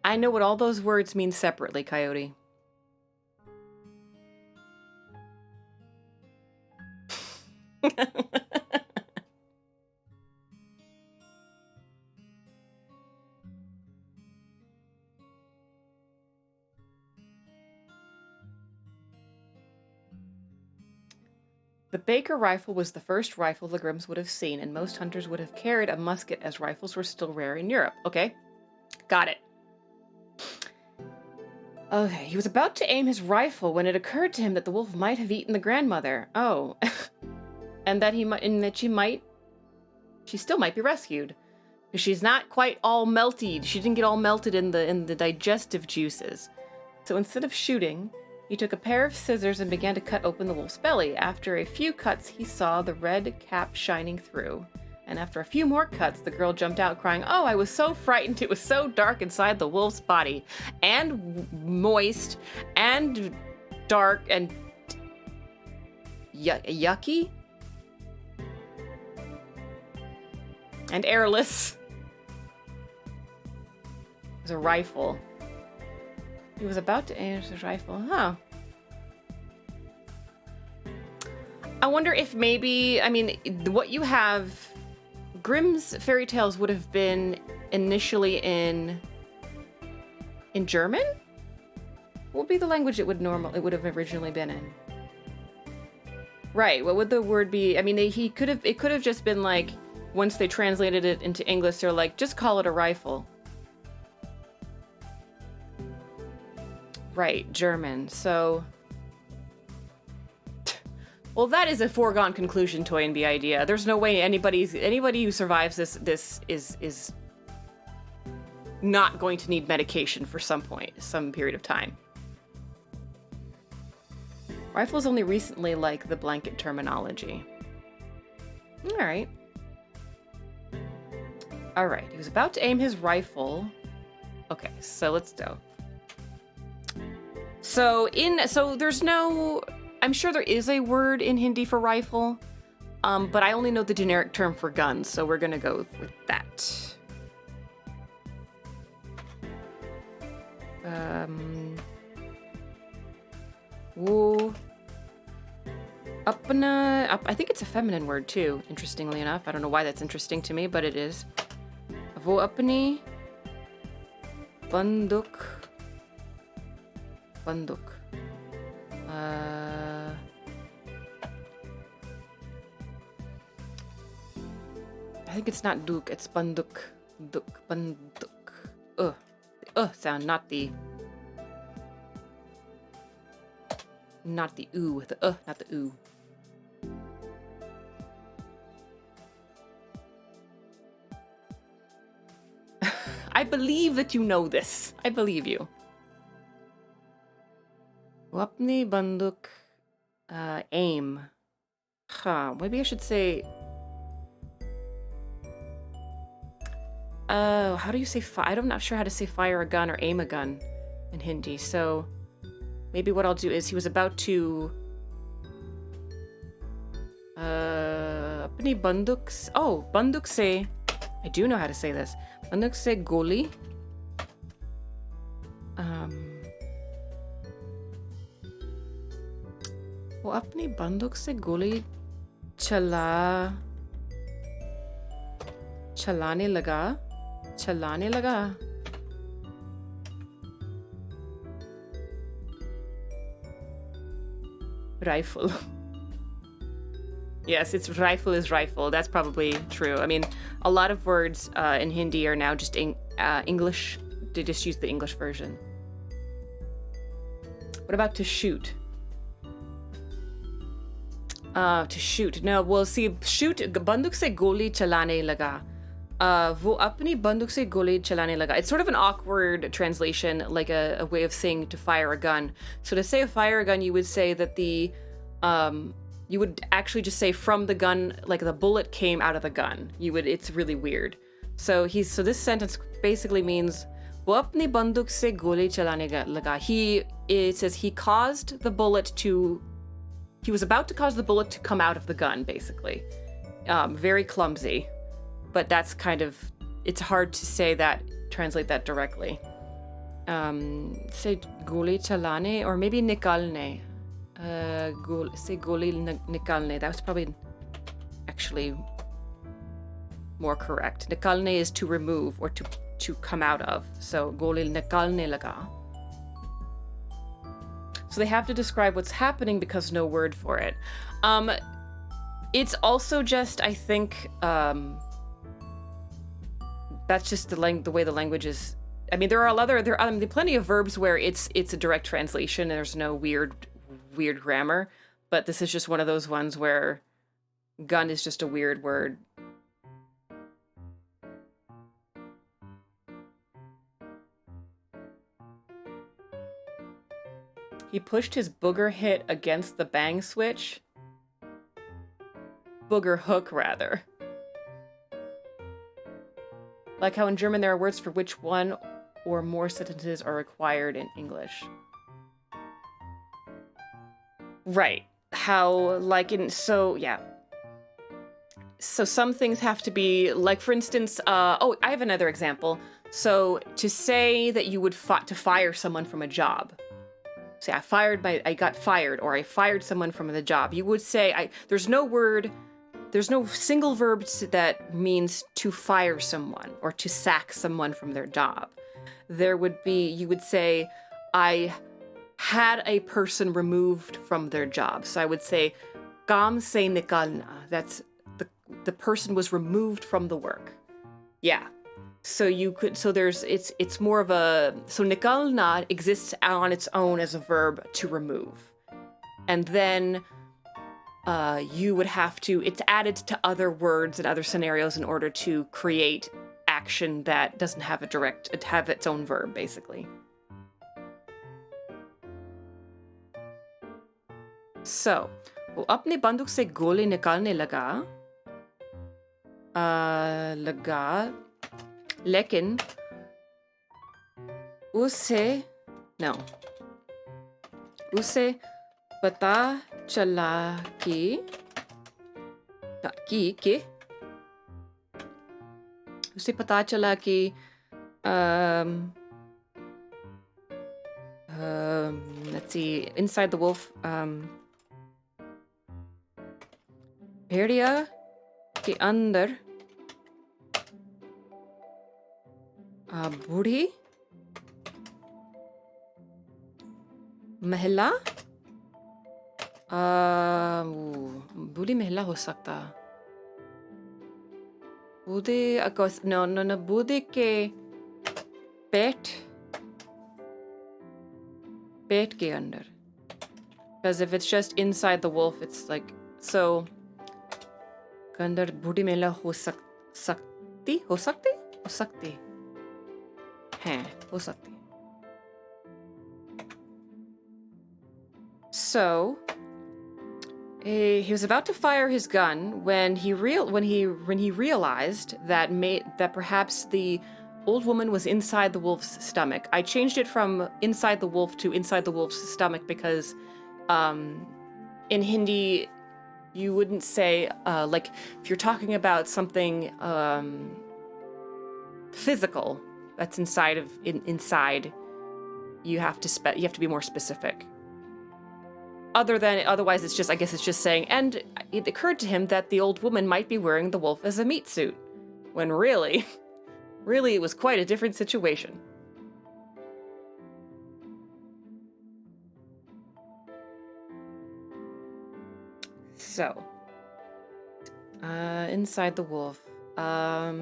A: I know what all those words mean separately, Coyote. The Baker rifle was the first rifle the Grimms would have seen, and most hunters would have carried a musket as rifles were still rare in Europe. Okay, got it. Okay, he was about to aim his rifle when it occurred to him that the wolf might have eaten the grandmother. Oh, and that she still might be rescued. Because she's not quite all melted. She didn't get all melted in the digestive juices. So instead of shooting, he took a pair of scissors and began to cut open the wolf's belly. After a few cuts, he saw the red cap shining through. And after a few more cuts, the girl jumped out crying, "Oh, I was so frightened. It was so dark inside the wolf's body. And moist. And dark. And yucky? And airless." It was a rifle. He was about to aim his rifle. Huh. I wonder if maybe, I mean, what you have... Grimm's fairy tales would have been initially in German? What would be the language it would have originally been in? Right, what would the word be? I mean, it could have just been like, once they translated it into English, they're like, just call it a rifle. Right, German, so... Well, that is a foregone conclusion, Toy and B idea. There's no way anybody who survives this is not going to need medication for some period of time. Rifle's only recently like the blanket terminology. Alright. Alright, he was about to aim his rifle. Okay, so let's go. So there's no... I'm sure there is a word in Hindi for rifle, but I only know the generic term for guns, so we're gonna go with that. I think it's a feminine word too, interestingly enough. I don't know why that's interesting to me, but it is. Wo apni banduk. I think it's not duk, it's banduk. Banduk. Sound, not the oo, not the oo. I believe that you know this. I believe you. Wapni banduk, aim. Huh, maybe I should say... How do you say fire? I'm not sure how to say fire a gun or aim a gun in Hindi. So maybe what I'll do is he was about to apni banduk banduk se, I do know how to say this. Banduk se goli वो अपनी बंदूक से गोली चलाने लगा rifle. Yes, it's rifle is rifle. That's probably true. I mean, a lot of words in Hindi are now just English. They just use the English version. What about to shoot? To shoot. No, well, see, shoot, banduk se goli chalane laga. Wo apni banduk se goli chalane laga. It's sort of an awkward translation, like a way of saying to fire a gun. So to say fire a gun, you would say that you would actually just say from the gun, like the bullet came out of the gun. It's really weird. So this sentence basically means wo apni banduk se goli chalane laga. It says he was about to cause the bullet to come out of the gun, basically. Very clumsy, but that's it's hard to translate that directly. Say goli chalane, or maybe nikalne. Say goli nikalne. That was probably actually more correct. Nikalne is to remove or to come out of. So goli nikalne laga. So they have to describe what's happening because no word for it. It's also just, I think, that's just the way the language is. I mean, there are plenty of verbs where it's a direct translation and there's no weird grammar, but this is just one of those ones where gun is just a weird word. He pushed his booger hit against the bang switch. Booger hook, rather. Like how in German there are words for which one or more sentences are required in English. Right. So some things have to be, like, for instance, I have another example. So to say that you would to fire someone from a job. Say I got fired, or I fired someone from the job. You would say there's no single verb that means to fire someone or to sack someone from their job. You would say I had a person removed from their job. So I would say काम से निकालना. That's the person was removed from the work. Yeah. So it's more of so nikalna exists on its own as a verb to remove. And then you would have to, it's added to other words and other scenarios in order to create action that doesn't have have its own verb, basically. So, वो अपने बंदूक से गोली निकालने लगा, लेकिन उसे पता चला कि उसे पता चला कि let's see, inside the wolf, भेड़िया के अंदर बूढ़ी महिला बूढ़ी महिला हो सकता बूढ़ी के पेट के अंदर, because if it's just inside the wolf, it's like, so अंदर बूढ़ी महिला हो सकती हैं, हो सकती. So He was about to fire his gun when he realized that perhaps the old woman was inside the wolf's stomach. I changed it from inside the wolf to inside the wolf's stomach because in Hindi you wouldn't say like if you're talking about something physical that's inside you have to be more specific. Otherwise, it's just, I guess it's just saying, and it occurred to him that the old woman might be wearing the wolf as a meat suit, when really it was quite a different situation. So, inside the wolf. So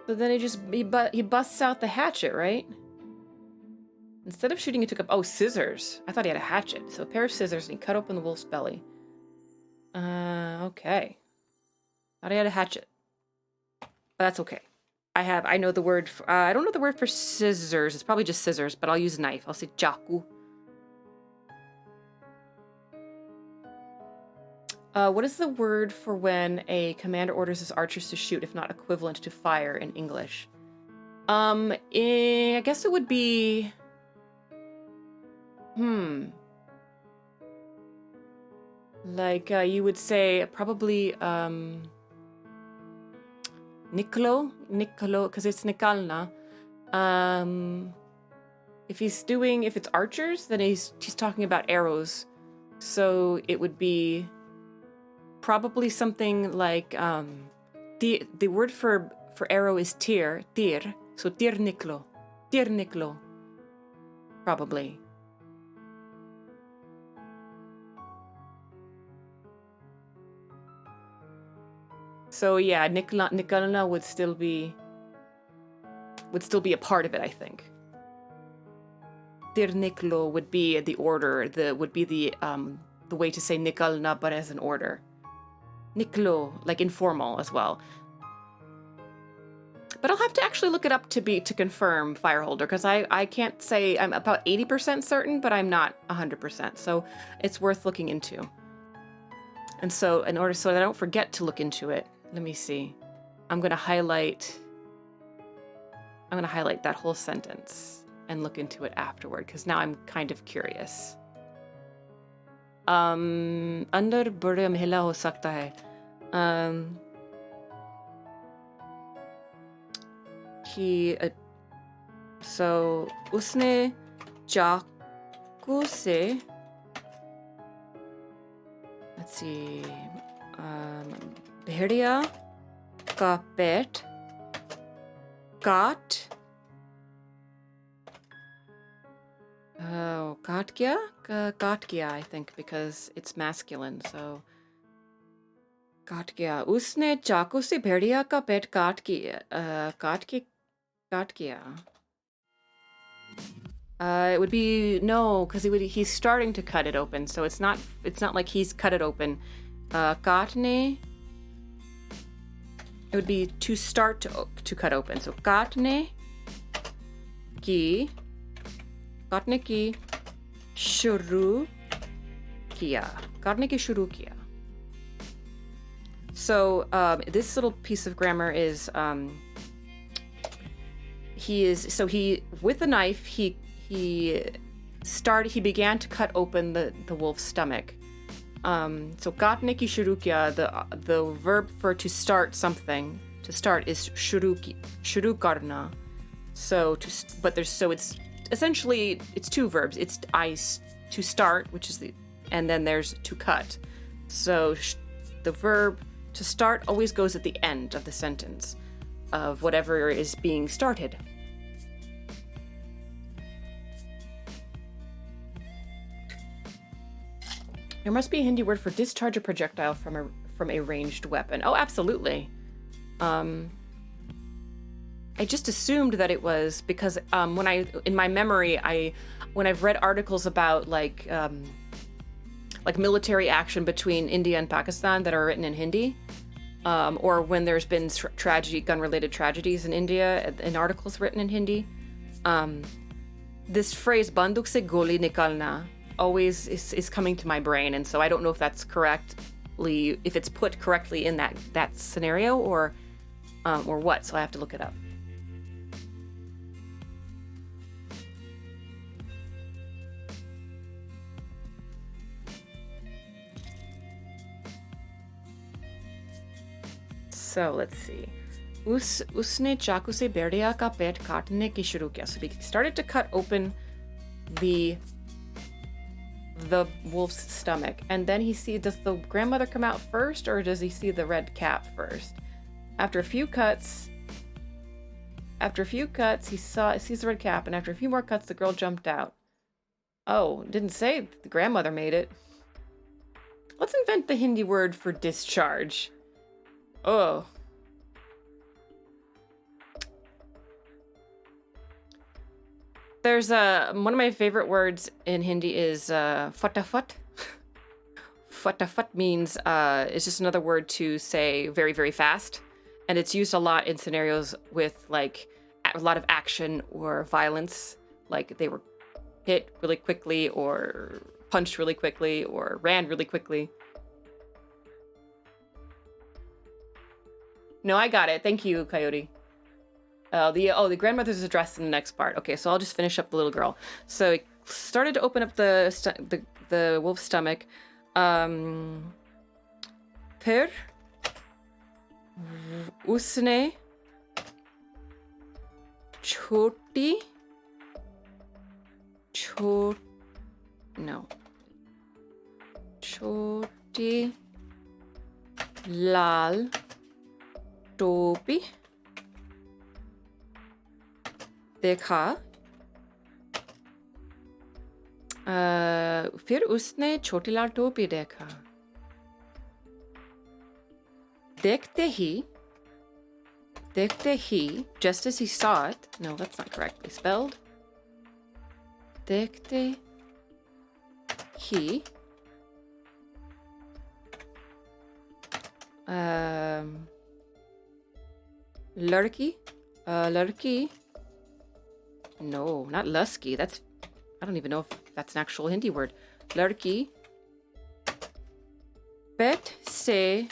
A: then he busts out the hatchet, right? Instead of shooting, he took up, scissors. I thought he had a hatchet. So a pair of scissors, and he cut open the wolf's belly. Okay. Thought he had a hatchet. But that's okay. I know the word, I don't know the word for scissors. It's probably just scissors, but I'll use knife. I'll say chaku. What is the word for when a commander orders his archers to shoot, if not equivalent to fire in English? I guess it would be... Like, you would say probably, Niklo, because it's Nikalna. If it's archers, then he's talking about arrows. So it would be probably something like, the word for arrow is tir, so tir niklo, probably. So yeah, Nikalna would still be a part of it, I think. Tirniklo would be the order, the way to say Nikalna, but as an order. Niklo, like informal as well. But I'll have to actually look it up to confirm Fireholder, because I can't say, I'm about 80% certain, but I'm not 100%. So it's worth looking into. And so in order so that I don't forget to look into it, let me see. I'm going to highlight that whole sentence and look into it afterward, because now I'm kind of curious. अंदर बड़े महिला हो सकता है. So उसने चाकू से, let's see, भेड़िया का पेट काट किया, I think, because it's masculine, so काट किया. उसने चाकू से भेड़िया का पेट काट किया. It would be no, because he's starting to cut it open, so it's not like he's cut it open. काटने, it would be to start to cut open. So काटने की शुरू किया. So this little piece of grammar is with the knife he began to cut open the wolf's stomach. So काटने की शुरू किया, the verb for to start something, to start, is शुरू करना. So it's essentially it's two verbs. It's to start, which is and then there's to cut. So the verb to start always goes at the end of the sentence of whatever is being started. There must be a Hindi word for discharge a projectile from a ranged weapon. Oh, absolutely. I just assumed that it was because in my memory, when I've read articles about like military action between India and Pakistan that are written in Hindi, or when there's been gun-related tragedies in India, in articles written in Hindi, this phrase "banduk se goli nikalna" always is coming to my brain, and so I don't know if that's correctly, if it's put correctly in that scenario or what. So I have to look it up. So let's see. Usne chaku se berdiya ka pet kaatne ki shuru kiya. So we started to cut open the wolf's stomach, and then does the grandmother come out first, or does he see the red cap first? After a few cuts, he sees the red cap, and after a few more cuts, the girl jumped out. Oh, didn't say the grandmother made it. Let's invent the Hindi word for discharge. Oh. There's one of my favorite words in Hindi is fatafat. Fatafat means it's just another word to say very, very fast. And it's used a lot in scenarios with like a lot of action or violence. Like they were hit really quickly or punched really quickly or ran really quickly. No, I got it. Thank you, Coyote. The grandmother's addressed in the next part. Okay, so I'll just finish up the little girl. So it started to open up the wolf's stomach. फिर उसने छोटी लाल टोपी देखा. फिर उसने छोटी लाल टोपी देखा. देखते ही, just as he saw it. No, that's not correctly spelled. देखते ही. लड़की. No, not lusky. I don't even know if that's an actual Hindi word. Ladki. Pet se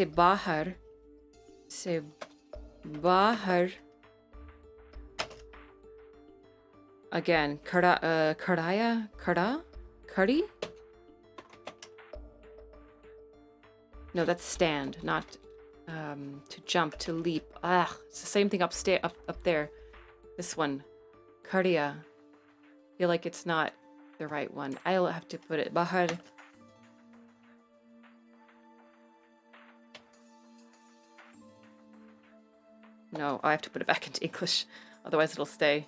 A: bahar. Again, kadi? No, that's stand, not to jump, to leap. It's the same thing up there. This one, kardiya. Feel like it's not the right one. I'll have to put it bahar. No, I have to put it back into English. Otherwise it'll stay.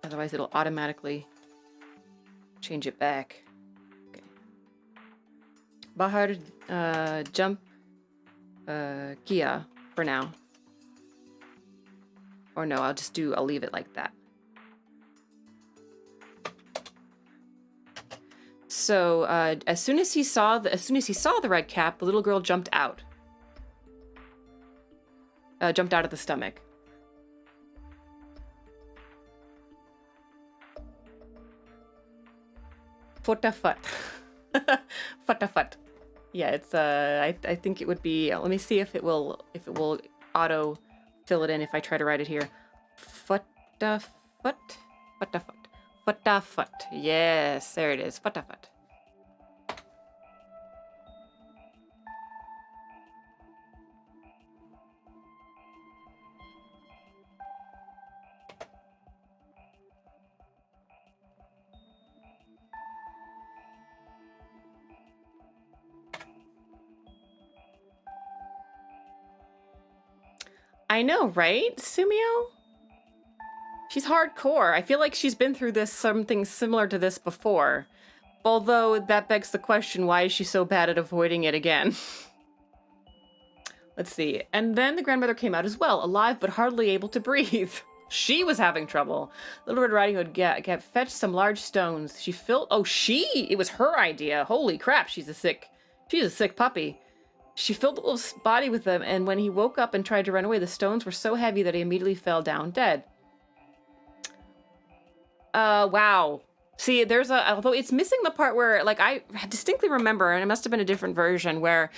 A: Otherwise it'll automatically change it back. Okay. Bahar jump kiya for now. Or no, I'll leave it like that. So as soon as he saw the red cap, the little girl jumped out. Jumped out of the stomach. Fatafat. Fatafat. Yeah, it's I think it would be. Let me see if it will auto fill it in if I try to write it here. Fatafat. Yes, there it is. Fatafat. I know, right, Sumio? She's hardcore. I feel like she's been through something similar to this before. Although that begs the question, why is she so bad at avoiding it again? Let's see. And then the grandmother came out as well, alive but hardly able to breathe. She was having trouble. Little Red Riding Hood fetched some large stones. It was her idea. Holy crap, she's a sick puppy. She filled the wolf's body with them, and when he woke up and tried to run away, the stones were so heavy that he immediately fell down dead. Wow. See, although it's missing the part where, like, I distinctly remember, and it must have been a different version, where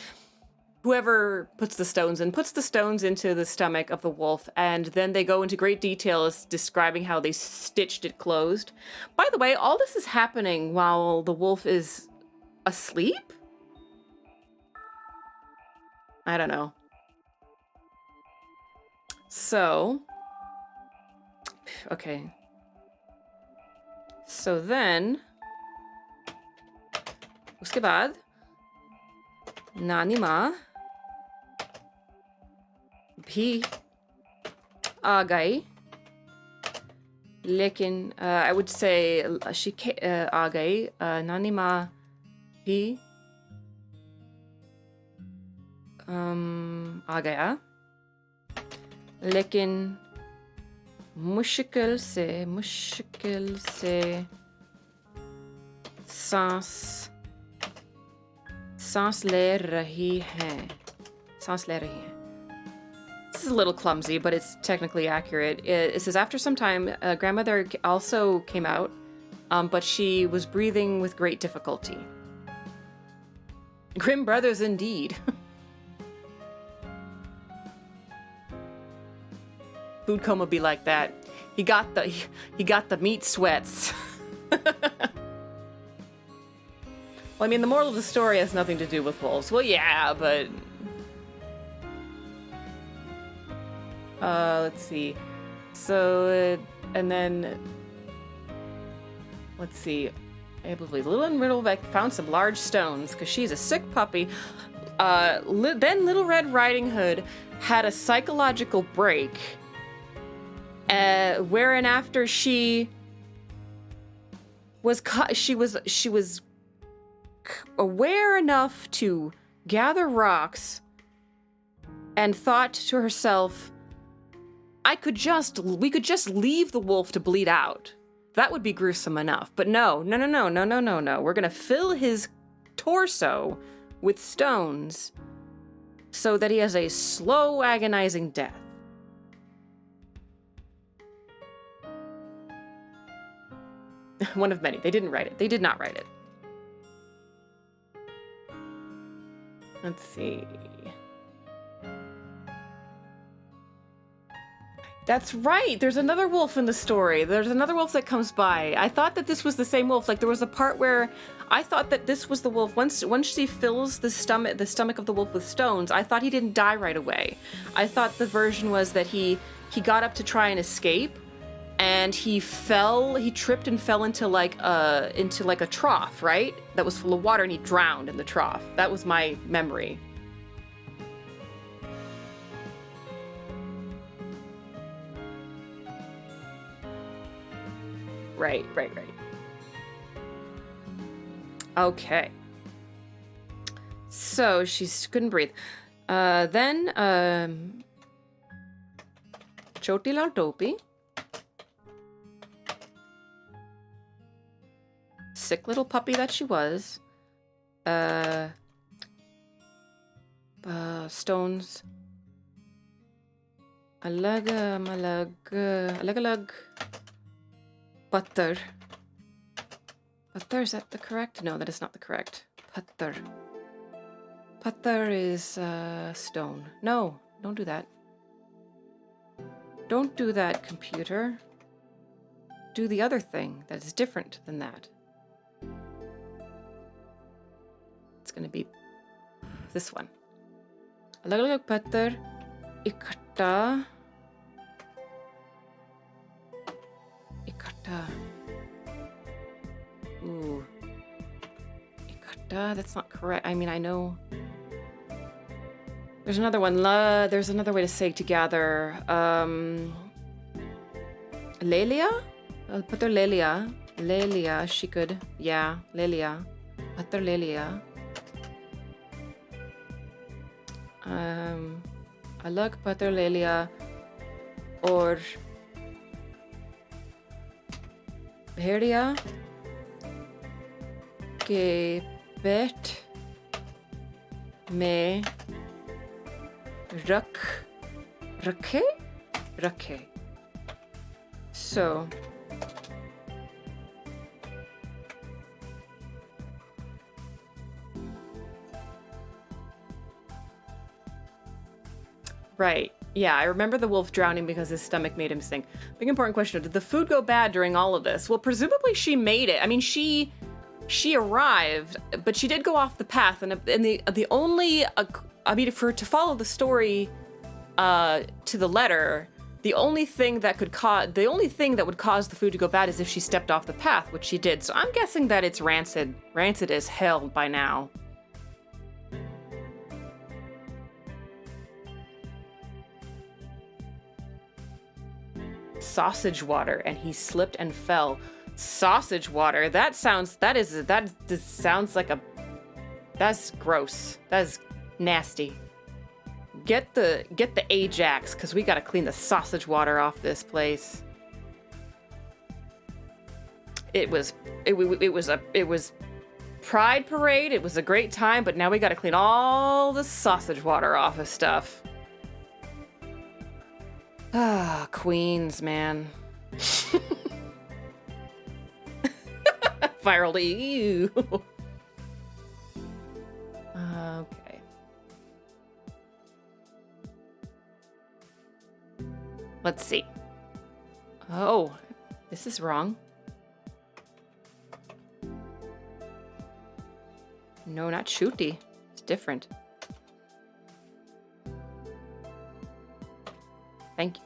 A: whoever puts the stones into the stomach of the wolf, and then they go into great detail as describing how they stitched it closed. By the way, all this is happening while the wolf is asleep? I don't know. So, okay. So then, उसके बाद नानी माँ भी आ गई, लेकिन I would say she आ गई, नानी माँ भी आ गया, लेकिन मुश्किल से सांस ले रही हैं. This is a little clumsy, but it's technically accurate. It says, after some time, grandmother also came out, but she was breathing with great difficulty. Grim brothers indeed. Food coma be like that. He got the meat sweats. Well, I mean, the moral of the story has nothing to do with wolves. Well, yeah, but let's see. So, and then let's see. I believe Little Riddleback found some large stones because she's a sick puppy. Then Little Red Riding Hood had a psychological break, wherein after she was aware enough to gather rocks and thought to herself, we could just leave the wolf to bleed out. That would be gruesome enough. But no. We're gonna fill his torso with stones so that he has a slow, agonizing death. One of many. They didn't write it. They did not write it. Let's see. That's right. There's another wolf in the story. There's another wolf that comes by. I thought that this was the same wolf. Like, there was a part where I thought that this was the wolf. Once she fills the stomach of the wolf with stones, I thought he didn't die right away. I thought the version was that he got up to try and escape, and he tripped and fell into like a trough, right? That was full of water, and he drowned in the trough. That was my memory. Right. Okay. So she couldn't breathe. Then Choti Lal Topi, sick little puppy that she was, stones, alag patthar. Patthar, is that the correct? No, that is not the correct. Patthar. Patthar is stone. No, don't do that. Don't do that, computer. Do the other thing that is different than that. It's going to be this one. Alag-alag patthar ikhatta. Ooh. Ikhatta, that's not correct. I mean, I know. There's another one. There's another way to say together. Lelia? I'll put her Lelia. Lelia, she could. Yeah, Lelia. Put her Lelia. Alag Pater Lelia. Or भेड़िया के पेट में रखे. So Right. Yeah, I remember the wolf drowning because his stomach made him sink. Big important question. Did the food go bad during all of this? Well, presumably she made it. I mean, she arrived, but she did go off the path. And the only, I mean, to follow the story to the letter, the only thing that would cause the food to go bad is if she stepped off the path, which she did. So I'm guessing that it's rancid as hell by now. Sausage water, and he slipped and fell. Sausage water. That sounds like that's gross. That's nasty. Get the Ajax, because we gotta clean the sausage water off this place. It was Pride Parade. It was a great time, but now we gotta clean all the sausage water off of stuff. Ah, Queens, man. Viral to you. Okay. Let's see. Oh, this is wrong. No, not shooty. It's different. Thank you.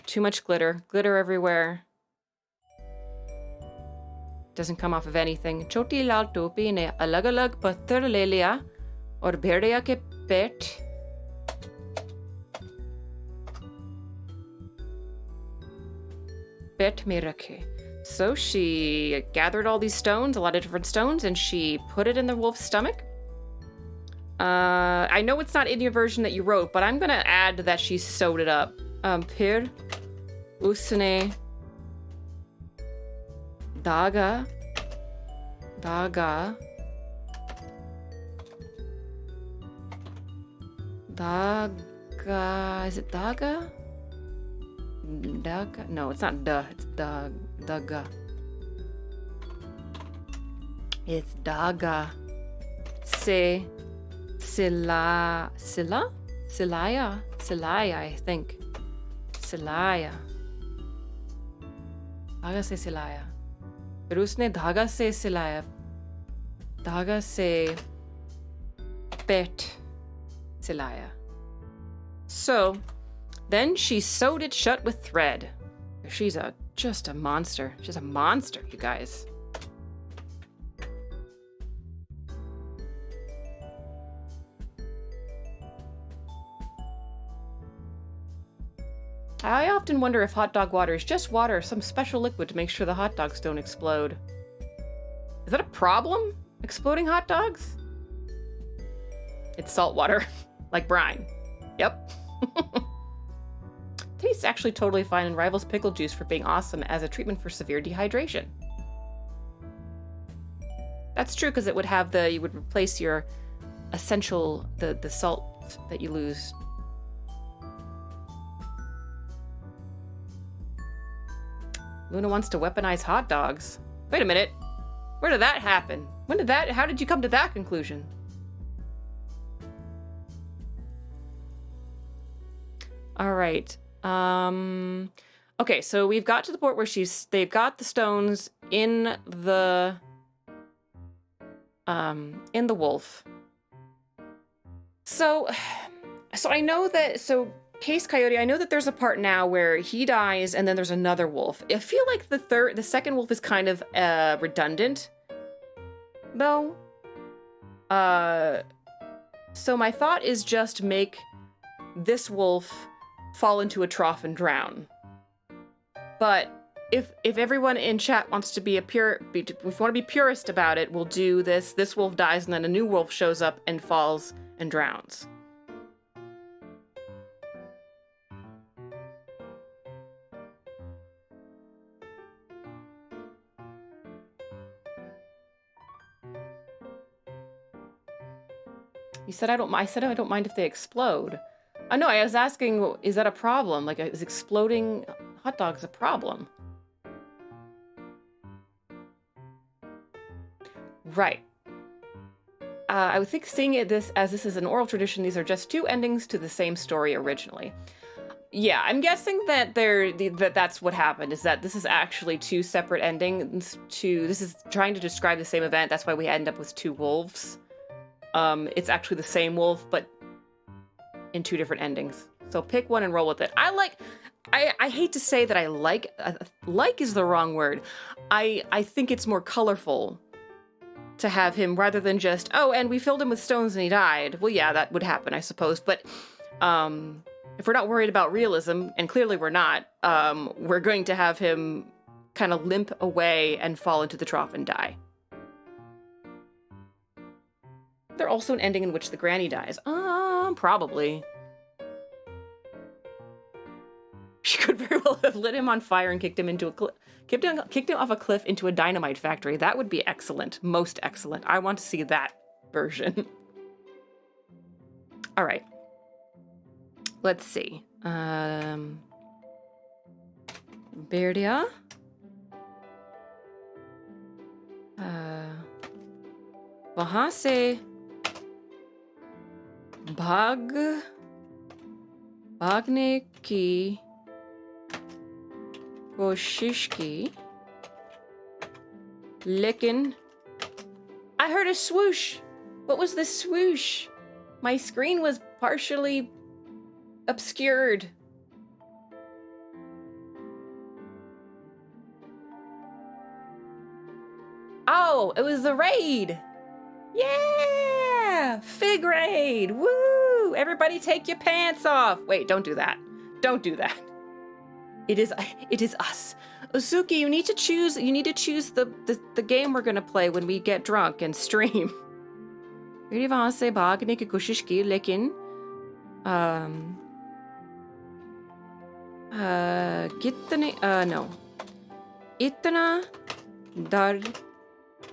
A: Too much glitter. Glitter everywhere. Doesn't come off of anything. Choti lal topi ne alag alag patthar le liya aur bhediya ke pet mein rakhe. So she gathered all these stones, a lot of different stones, and she put it in the wolf's stomach. I know it's not in your version that you wrote, but I'm gonna add that she sewed it up. Pir usne daga is it daga? Daga? No, it's not da, it's daga. It's daga. Silaya, I think. Silaya. धागा से सिलाया. फिर उसने धागा से सिलाया. धागा से पेट सिलाया. So, then she sewed it shut with thread. She's just a monster. She's a monster, you guys. I often wonder if hot dog water is just water or some special liquid to make sure the hot dogs don't explode. Is that a problem? Exploding hot dogs? It's salt water, like brine. Yep. Tastes actually totally fine and rivals pickle juice for being awesome as a treatment for severe dehydration. That's true, because it would have you would replace your essential, the salt that you lose. Luna wants to weaponize hot dogs. Wait a minute. Where did that happen? How did you come to that conclusion? All right. Okay, so we've got to the point where they've got the stones in the wolf. So I know that, Case Coyote, I know that there's a part now where he dies and then there's another wolf. I feel like the second wolf is kind of redundant, though. So my thought is just make this wolf fall into a trough and drown. But if everyone in chat wants to if we want to be purist about it, we'll do this. This wolf dies and then a new wolf shows up and falls and drowns. You said I don't mind if they explode. No, I was asking, is that a problem? Like, is exploding hot dogs a problem? Right. I would think seeing this is an oral tradition, these are just two endings to the same story originally. Yeah, I'm guessing that that's what happened, is that this is actually two separate endings this is trying to describe the same event. That's why we end up with two wolves. It's actually the same wolf, but in two different endings. So pick one and roll with it. I hate to say that I like is the wrong word. I think it's more colorful to have him rather than just, oh, and we filled him with stones and he died. Well, yeah, that would happen, I suppose. But if we're not worried about realism, and clearly we're not, we're going to have him kind of limp away and fall into the trough and die. There's also an ending in which the granny dies. Probably. She could very well have lit him on fire and kicked him into a cliff. Kicked him off a cliff into a dynamite factory. That would be excellent. Most excellent. I want to see that version. All right. Let's see. Berdia. वहाँ से भागने की कोशिश की, लेकिन I heard a swoosh. What was the swoosh? My screen was partially obscured. Oh, it was the raid. Yeah! Fig raid! Woo! Everybody take your pants off. Wait, don't do that. Don't do that. It is us. Uzuki, you need to choose the game we're gonna play when we get drunk and stream. मेरी वहां से भागने की कोशिश की, लेकिन इतना डर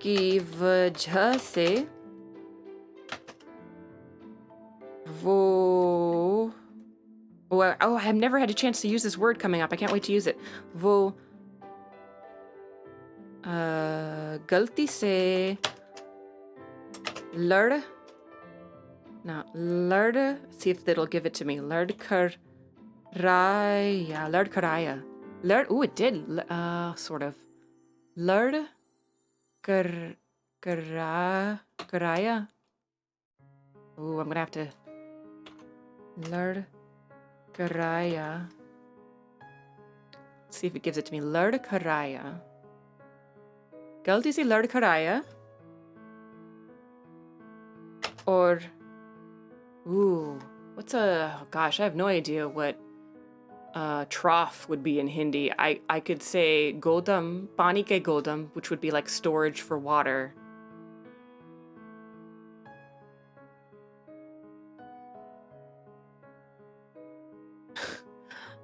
A: की वजह से वो I have never had a chance to use this word coming up. I can't wait to use it. वो गलती से लड़ see if it'll give it to me. लड़खड़ाया. Ooh, it did. Sort of. लड़खड़ाया. Ooh, I'm gonna have to. लड़खड़ाया. See if it gives it to me. लड़खड़ाया. गलती से लड़खड़ाया. Or, ooh, gosh, I have no idea what trough would be in Hindi. I could say godam, pani ke godam, which would be like storage for water.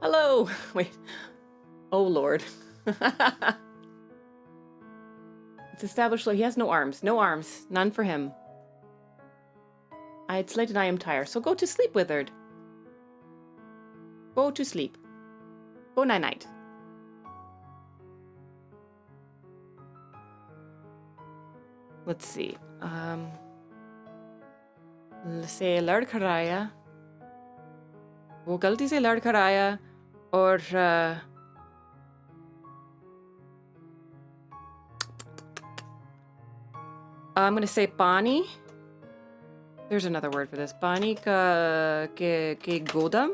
A: Hello. Wait. Oh, Lord. It's established he has no arms. No arms. None for him. It's late and I am tired, so go to sleep, Withered. Go to sleep. Go night-night. Let's see. से लड़खड़ाया. वो गलती से लड़खड़ाया और I'm gonna say pani. There's another word for this. Pani ke godam.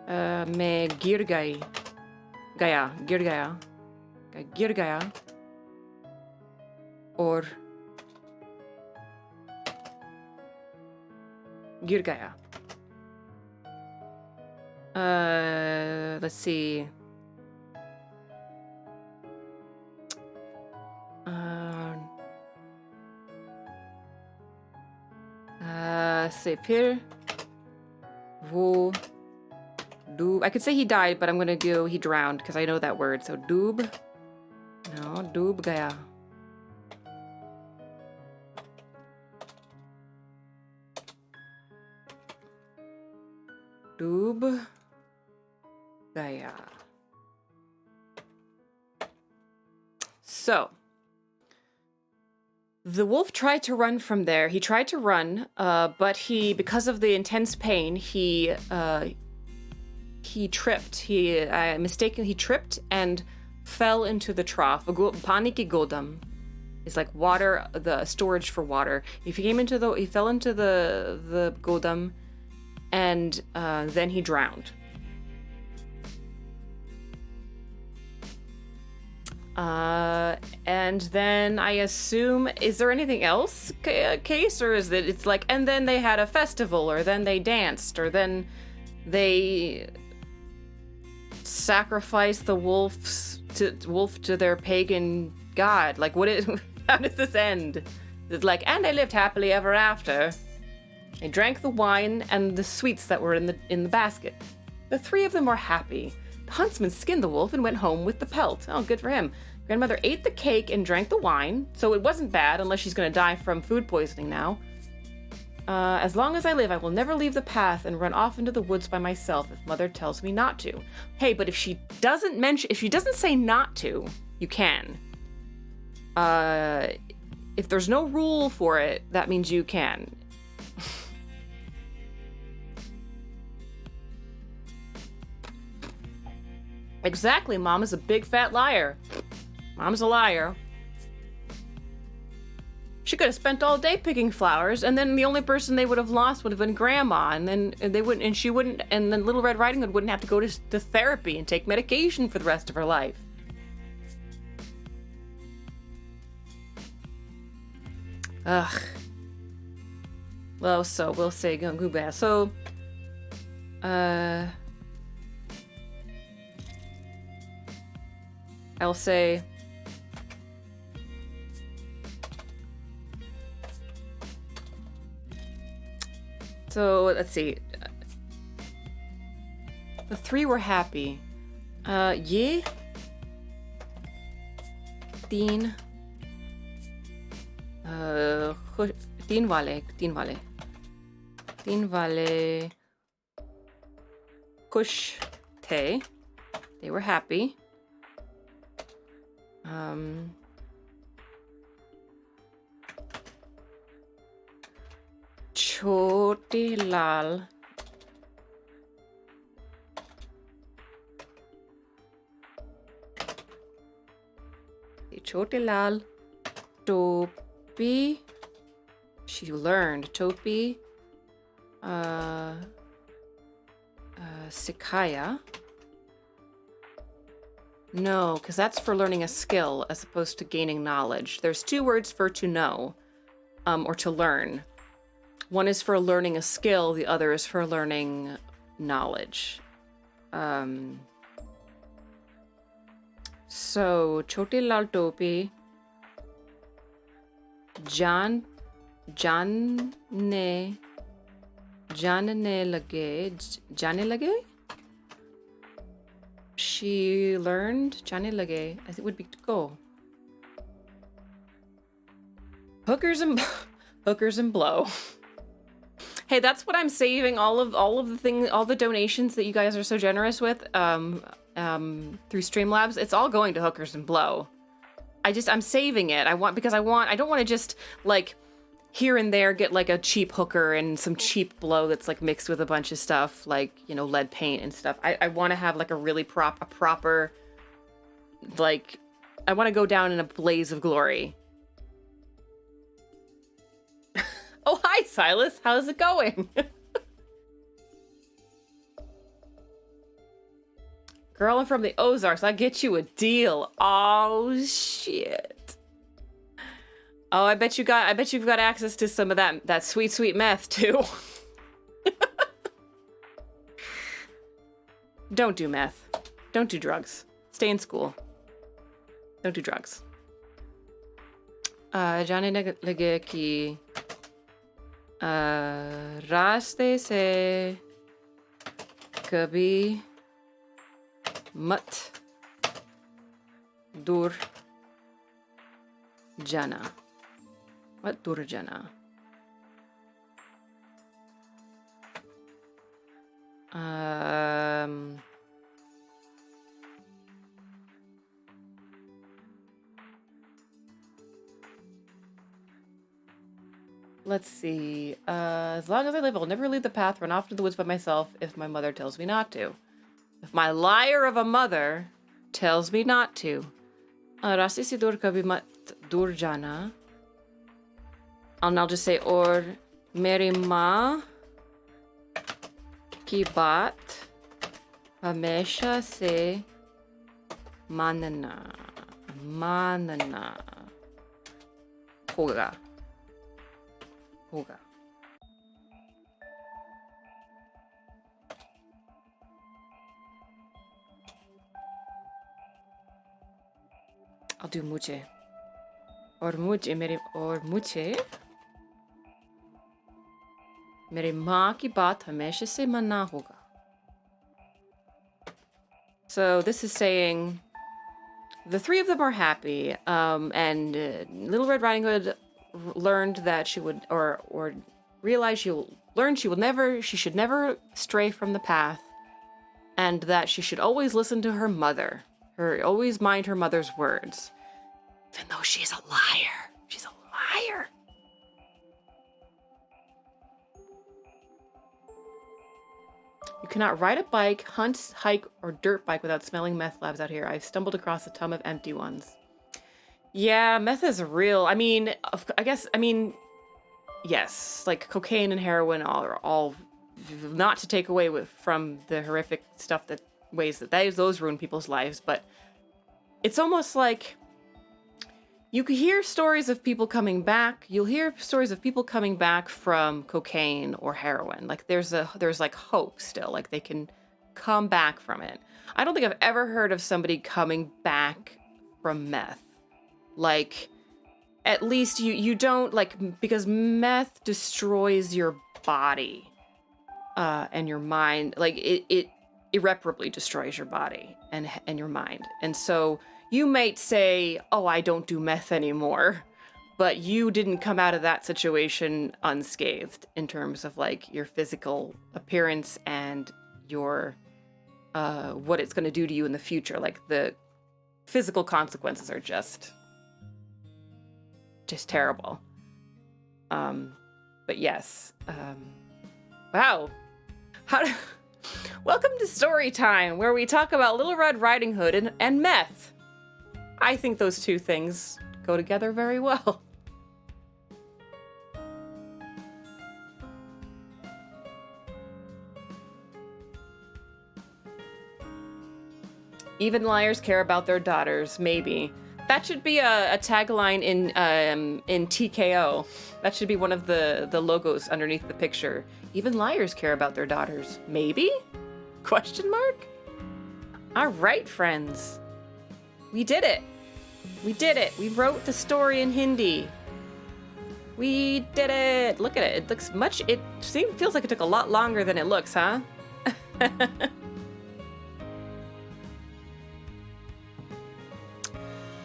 A: मैं गिर गया और गिर गया. Let's see. से फिर वो डूब. I could say he died, but I'm gonna go he drowned because I know that word. So डूब. No, डूब गया. डूब गया. So The wolf tried to run from there. He tried to run, but because of the intense pain, he tripped. He tripped and fell into the trough. Paniki godam is like water, the storage for water. He fell into the godam, and then he drowned. And then I assume, is there anything else case, or is it, it's like, and then they had a festival, or then they danced, or then they sacrificed the wolf to their pagan god? Like, how does this end? It's like, and they lived happily ever after. They drank the wine and the sweets that were in the basket. The three of them were happy. The huntsman skinned the wolf and went home with the pelt. Oh, good for him. Grandmother ate the cake and drank the wine, so it wasn't bad unless she's going to die from food poisoning now. As long as I live, I will never leave the path and run off into the woods by myself if Mother tells me not to. Hey, but if she doesn't say not to, you can. If there's no rule for it, that means you can. Exactly, Mom is a big fat liar. Mom's a liar. She could have spent all day picking flowers, and then the only person they would have lost would have been Grandma, and then Little Red Riding Hood wouldn't have to go to therapy and take medication for the rest of her life. Ugh. Well, so we'll say Guba. So, I'll say so let's see. The three were happy. Ye Teen Teen Vale Kush Te. They were happy. Choti Lal Topi. She learned Topi Sikaya. No, because that's for learning a skill as opposed to gaining knowledge. There's two words for to know, or to learn. One is for learning a skill, the other is for learning knowledge. So, Chote Lal Topi, Jane Lage? She learned Jane Lage, as it would be to go. Hookers and blow. Hey, that's what I'm saving all of the donations that you guys are so generous with through Streamlabs. It's all going to hookers and blow. I'm saving it. I don't want to just like here and there get like a cheap hooker and some cheap blow that's like mixed with a bunch of stuff like, lead paint and stuff. I want to have like a really proper, like, I want to go down in a blaze of glory. Oh, hi, Silas. How's it going? Girl, I'm from the Ozarks. I'll get you a deal. Oh, shit. Oh, I bet you've got access to some of that sweet, sweet meth, too. Don't do meth. Don't do drugs. Stay in school. Don't do drugs. Jane lage ki रास्ते से कभी मत दूर जाना. What दूर जाना? let's see. As long as I live, I'll never leave the path, run off to the woods by myself if my mother tells me not to. If my liar of a mother tells me not to. Rasti si dur kabhi mat dur jana. And I'll just say, or meri maa ki baat hamesha se manana. Manana. Hoga. Hoga. I'll do mujhe. Or mujhe, मेरी माँ की बात हमेशा से मानना होगा. So this is saying the three of them are happy, and Little Red Riding Hood learned that she would, or realized she should never stray from the path, and that she should always listen to her mother, always mind her mother's words, even though she's a liar. She's a liar. You cannot ride a bike, hunt, hike, or dirt bike without smelling meth labs out here. I've stumbled across a ton of empty ones. Yeah, meth is real. I mean, yes, like cocaine and heroin are all not to take away from the horrific stuff ways that those ruin people's lives, but it's almost like you could hear stories of people coming back. You'll hear stories of people coming back from cocaine or heroin. Like there's like hope still, like they can come back from it. I don't think I've ever heard of somebody coming back from meth. Like, at least you don't, like, because meth destroys your body and your mind. Like it irreparably destroys your body and your mind. And so you might say, oh, I don't do meth anymore, but you didn't come out of that situation unscathed in terms of like your physical appearance and your what it's going to do to you in the future. Like the physical consequences are just terrible. But yes. Wow. Welcome to Story Time, where we talk about Little Red Riding Hood and meth. I think those two things go together very well. Even liars care about their daughters, maybe. That should be a tagline in TKO. That should be one of the logos underneath the picture. Even liars care about their daughters, maybe? Question mark? All right, friends. We did it. We did it. We wrote the story in Hindi. We did it. Look at it. It looks feels like it took a lot longer than it looks, huh?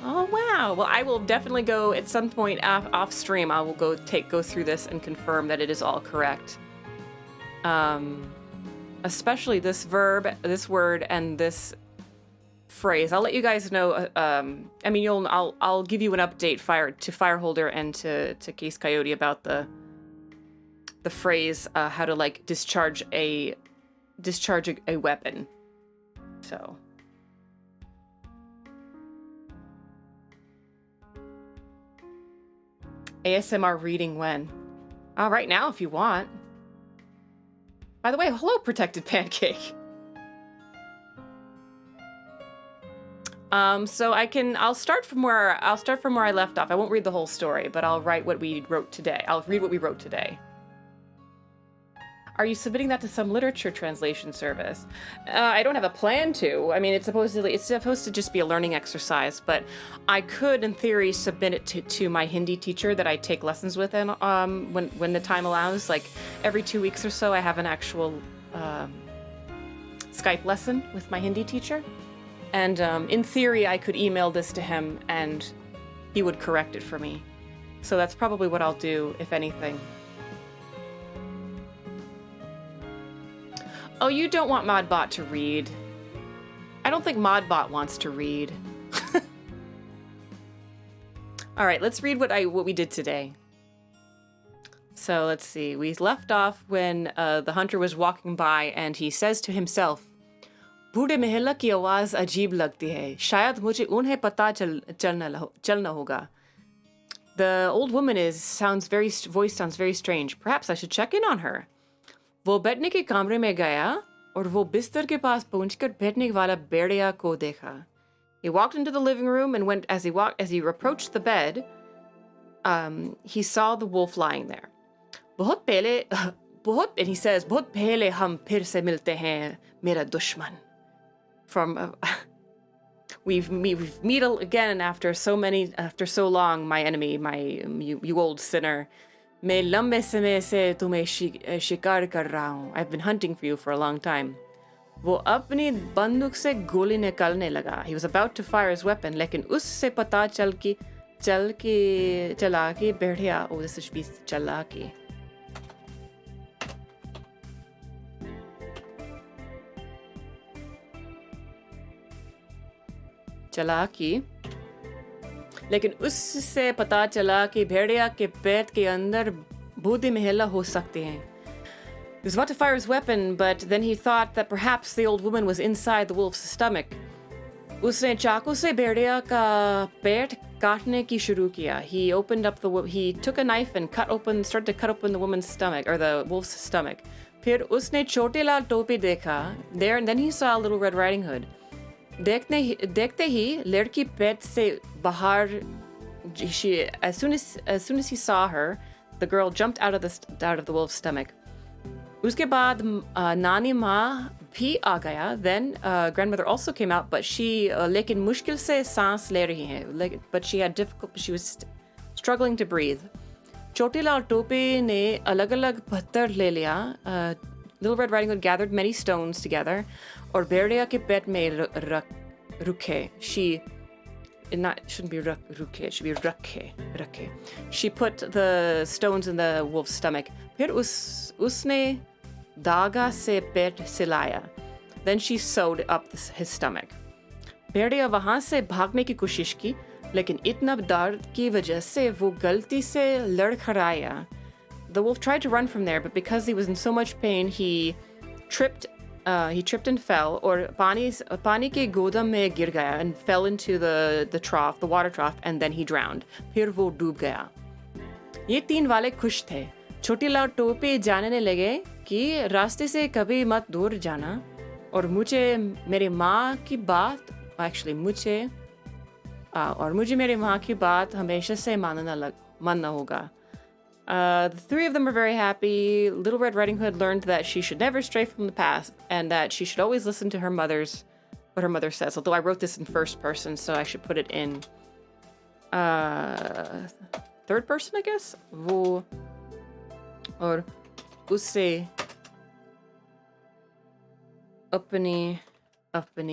A: Oh, wow. Well, I will definitely go at some point off stream. I will go through this and confirm that it is all correct. Especially this verb, this word, and this phrase. I'll let you guys know. I'll give you an update to Fireholder and to Case Coyote about the phrase, how to like discharge a weapon. So. ASMR reading when? Right now if you want. By the way, hello, Protected Pancake. So I'll start from where I left off. I won't read the whole story, but I'll write what we wrote today. I'll read what we wrote today. Are you submitting that to some literature translation service? I don't have a plan to. I mean, it's supposed to just be a learning exercise, but I could, in theory, submit it to my Hindi teacher that I take lessons with, and when the time allows. Like every 2 weeks or so, I have an actual Skype lesson with my Hindi teacher, and in theory, I could email this to him, and he would correct it for me. So that's probably what I'll do, if anything. Oh, you don't want Modbot to read. I don't think Modbot wants to read. All right, let's read what we did today. So let's see. We left off when the hunter was walking by and he says to himself, बूढ़े महिला की आवाज अजीब लगती है. शायद मुझे उन्हें पता चलना होगा. The old woman voice sounds very strange. Perhaps I should check in on her. वो बैठने के कमरे में गया और वो बिस्तर के पास पहुंचकर बैठने वाला भेड़िया को देखा. He walked into the living room and as he approached the bed, he saw the wolf lying there. And he says, बहुत पहले हम फिर से मिलते हैं, मेरा दुश्मन. We meet again after so long, my enemy, you old sinner. मैं लंबे समय से तुम्हें शिकार कर रहा हूँ. I've been hunting for you for a long time. वो अपनी बंदूक से गोली निकालने लगा. He was about to fire his weapon, लेकिन उससे पता चला कि भेड़िया, oh, this should be चालाकी. चालाकी. लेकिन उससे पता चला कि भेड़िया के पेट के अंदर बूढ़ी महिला हो सकती हैं. He was about to fire his weapon, but then he thought that perhaps the old woman was inside the wolf's stomach. उसने चाकू से भेड़िया का पेट काटने की शुरू किया. He took a knife and started to cut open the woman's stomach, or the wolf's stomach. फिर उसने छोटे लाल टोपी देखा there, and then he saw Little Red Riding Hood. देखते ही लड़की पेट से बाहर. As soon as he saw her, the girl jumped out of the wolf's stomach. उसके बाद नानी माँ भी आ गया. Then grandmother also came out, but लेकिन मुश्किल से सांस ले रही है. But she was struggling to breathe. छोटी लाल टोपी ने अलग-अलग पत्थर ले लिया. Little Red Riding Hood gathered many stones together और भेड़िया के पेट में रुके. Shouldn't be ruke, it should be रखे. She put the stones in the wolf's stomach. फिर उसने धागा से पेट सिलाया. Then she sewed up his stomach. भेड़िया वहां से भागने की कोशिश की, लेकिन इतना दर्द की वजह से वो गलती से लड़खड़ाया. The wolf tried to run from there, but because he was in so much pain, he tripped and fell, और पानी के गोदम में गिर गया and fell into the water trough, and then he drowned. फिर वो डूब गया. ये तीन वाले खुश थे. छोटी लाल टोपी जानने लगे कि रास्ते से कभी मत दूर जाना, और मुझे मेरी माँ की बात हमेशा से मानना होगा. The three of them were very happy. Little Red Riding Hood learned that she should never stray from the path and that she should always listen to what her mother says. Although I wrote this in first person, so I should put it in third person, I guess. वो और उससे अपनी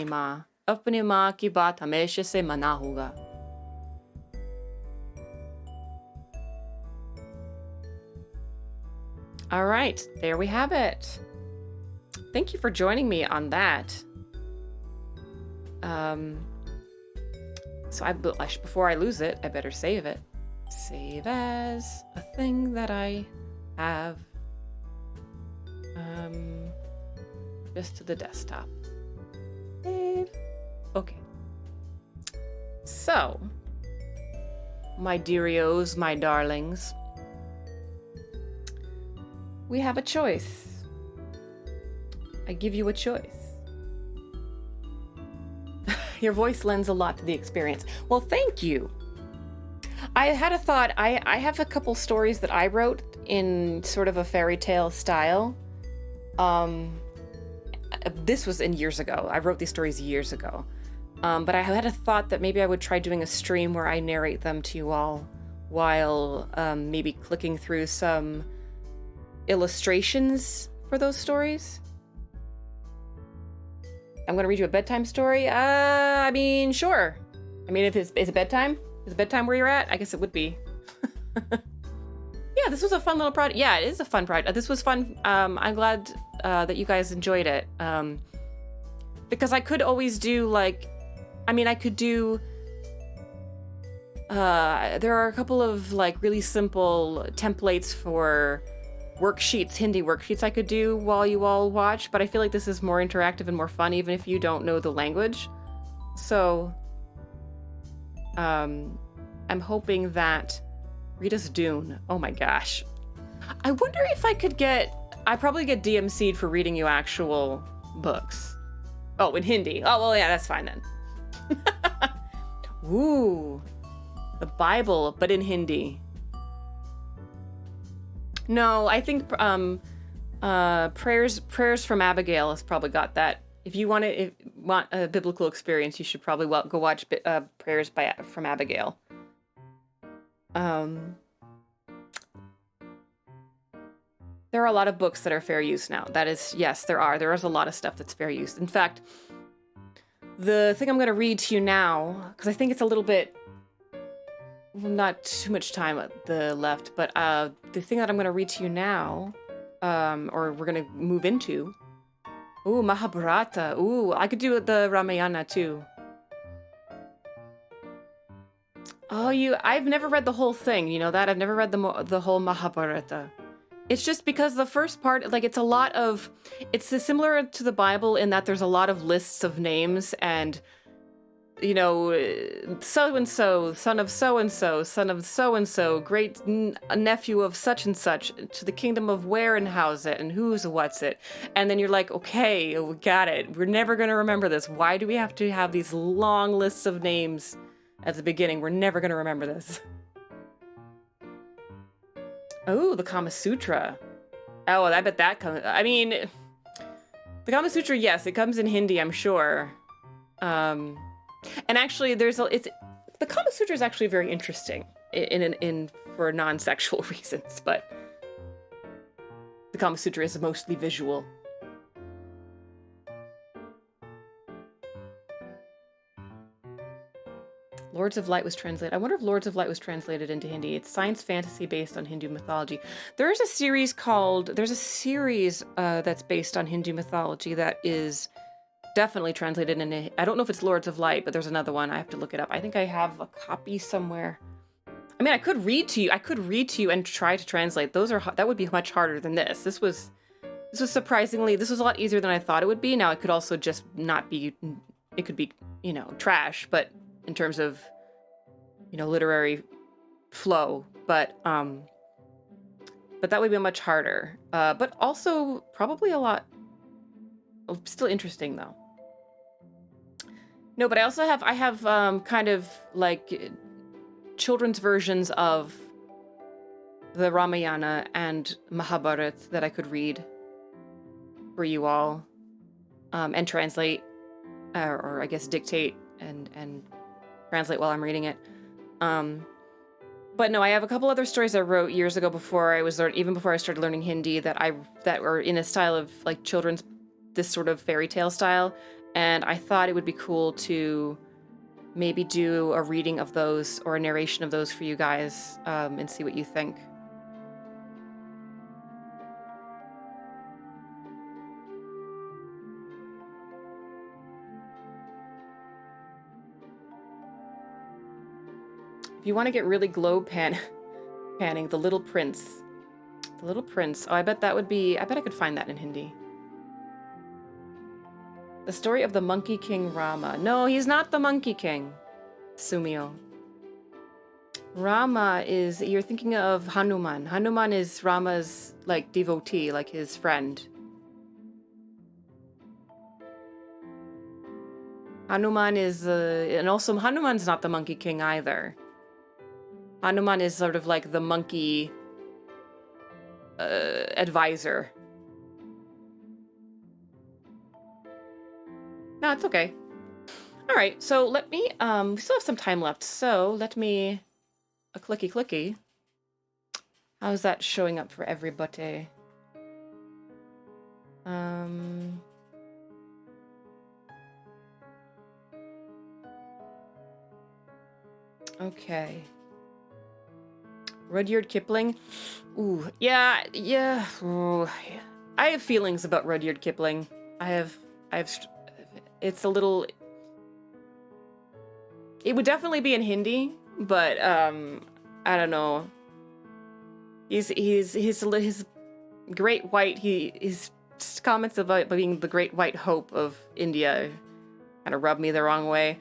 A: माँ की बात हमेशा से मानना होगा. All right, there we have it. Thank you for joining me on that. So before I lose it, I better save it. Save as a thing that I have. Just to the desktop. Save. Okay. So, my dearios, my darlings, we have a choice. I give you a choice. Your voice lends a lot to the experience. Well, thank you. I had a thought. I have a couple stories that I wrote in sort of a fairy tale style. This was years ago. I wrote these stories years ago. But I had a thought that maybe I would try doing a stream where I narrate them to you all while maybe clicking through some illustrations for those stories. I'm going to read you a bedtime story. I mean, sure. I mean, is it bedtime? Is it bedtime where you're at? I guess it would be. Yeah, this was a fun little project. Yeah, it is a fun project. This was fun. I'm glad that you guys enjoyed it. Because I could always do I could do there are a couple of like really simple templates for worksheets, Hindi worksheets I could do while you all watch, but I feel like this is more interactive and more fun even if you don't know the language. So, I'm hoping that Rita's Dune. Oh my gosh. I wonder if I probably get DMC'd for reading you actual books. Oh, in Hindi. Oh, well, yeah, that's fine then. Ooh. The Bible, but in Hindi. No, I think Prayers from Abigail has probably got that. If you want a biblical experience, you should probably go watch Prayers from Abigail. There are a lot of books that are fair use now. That is, yes, there are. There is a lot of stuff that's fair use. In fact, the thing I'm going to read to you now, because I think it's a little bit, not too much time left, but the thing that I'm going to read to you now, or we're going to move into, ooh, Mahabharata. Ooh, I could do the Ramayana too. Oh, I've never read the whole thing. You know that? I've never read the whole Mahabharata. It's just because the first part, like, it's similar to the Bible in that there's a lot of lists of names and, you know, so-and-so, son of so-and-so, son of so-and-so, great nephew of such and such, to the kingdom of where and how's it, and who's what's it. And then you're like, okay, we got it. We're never going to remember this. Why do we have to have these long lists of names at the beginning? We're never going to remember this. Oh, the Kama Sutra. Oh, I bet that comes... I mean, the Kama Sutra, yes, it comes in Hindi, I'm sure. And actually, the Kama Sutra is actually very interesting for non-sexual reasons, but the Kama Sutra is mostly visual. Lords of Light was translated. I wonder if Lords of Light was translated into Hindi. It's science fantasy based on Hindu mythology. There's a series that's based on Hindu mythology that is definitely translated into, I don't know if it's Lords of Light, but there's another one. I have to look it up. I think I have a copy somewhere. I mean, I could read to you and try to translate. That would be much harder than this. This was surprisingly, this was a lot easier than I thought it would be. Now it could also just not be, it could be, you know, trash, but in terms of, you know, literary flow, but that would be much harder. But also probably a lot, still interesting though. No, but I have kind of like children's versions of the Ramayana and Mahabharata that I could read for you all, and translate, or I guess dictate and translate while I'm reading it. But no, I have a couple other stories I wrote years ago even before I started learning Hindi that were in a style of like children's, this sort of fairy tale style. And I thought it would be cool to maybe do a reading of those or a narration of those for you guys, and see what you think. If you want to get really glow panning, The Little Prince. The Little Prince. Oh, I bet I could find that in Hindi. The story of the Monkey King Rama. No, he's not the Monkey King, Sumio. Rama you're thinking of Hanuman. Hanuman is Rama's, like, devotee, like his friend. Hanuman and also Hanuman's not the Monkey King either. Hanuman is sort of like the monkey advisor. No, it's okay. All right, so let me, we still have some time left, so let me, a clicky. How's that showing up for everybody? Okay. Rudyard Kipling. Ooh, yeah. Ooh. I have feelings about Rudyard Kipling. It's a little... It would definitely be in Hindi, But I don't know. His great white. His comments about being the great white hope of India kind of rubbed me the wrong way.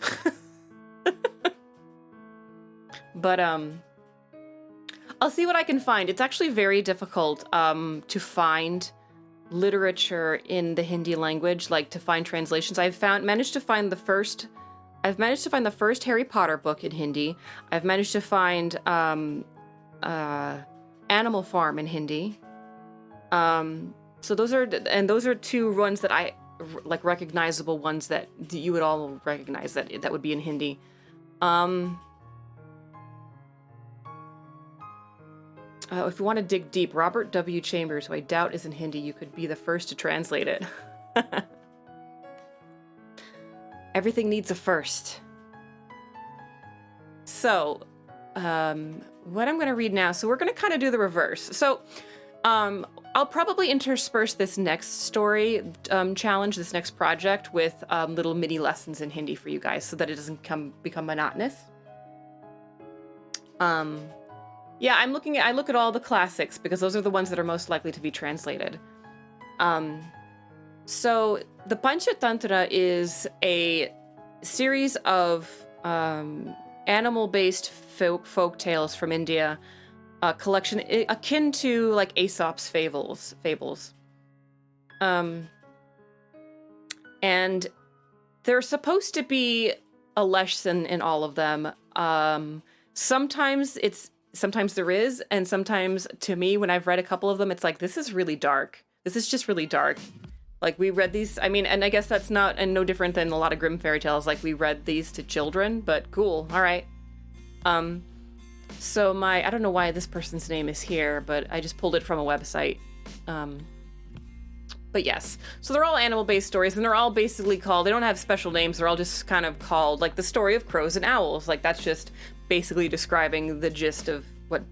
A: But I'll see what I can find. It's actually very difficult to find literature in the Hindi language, like to find translations. I've managed to find the first Harry Potter book in Hindi. I've managed to find Animal Farm in Hindi. So those are two ones that I like, recognizable ones that you would all recognize that would be in Hindi. If you want to dig deep, Robert W. Chambers, who I doubt is in Hindi, you could be the first to translate it. Everything needs a first. So, what I'm going to read now, so we're going to kind of do the reverse. So, I'll probably intersperse this next story challenge, this next project, with little mini lessons in Hindi for you guys, so that it doesn't become monotonous. Yeah, I look at all the classics because those are the ones that are most likely to be translated. So the Pancha Tantra is a series of animal-based folk tales from India, a collection akin to like Aesop's fables. And there's supposed to be a lesson in all of them. Sometimes there is, and sometimes, to me, when I've read a couple of them, it's like, this is really dark. This is just really dark. Like, we read these, I mean, and I guess that's no different than a lot of Grimm fairy tales. Like, we read these to children, but cool, all right. So I don't know why this person's name is here, but I just pulled it from a website. But yes, so they're all animal-based stories, and they're all basically called, they don't have special names, they're all just kind of called, like, the story of crows and owls. Like, that's just basically describing the gist of what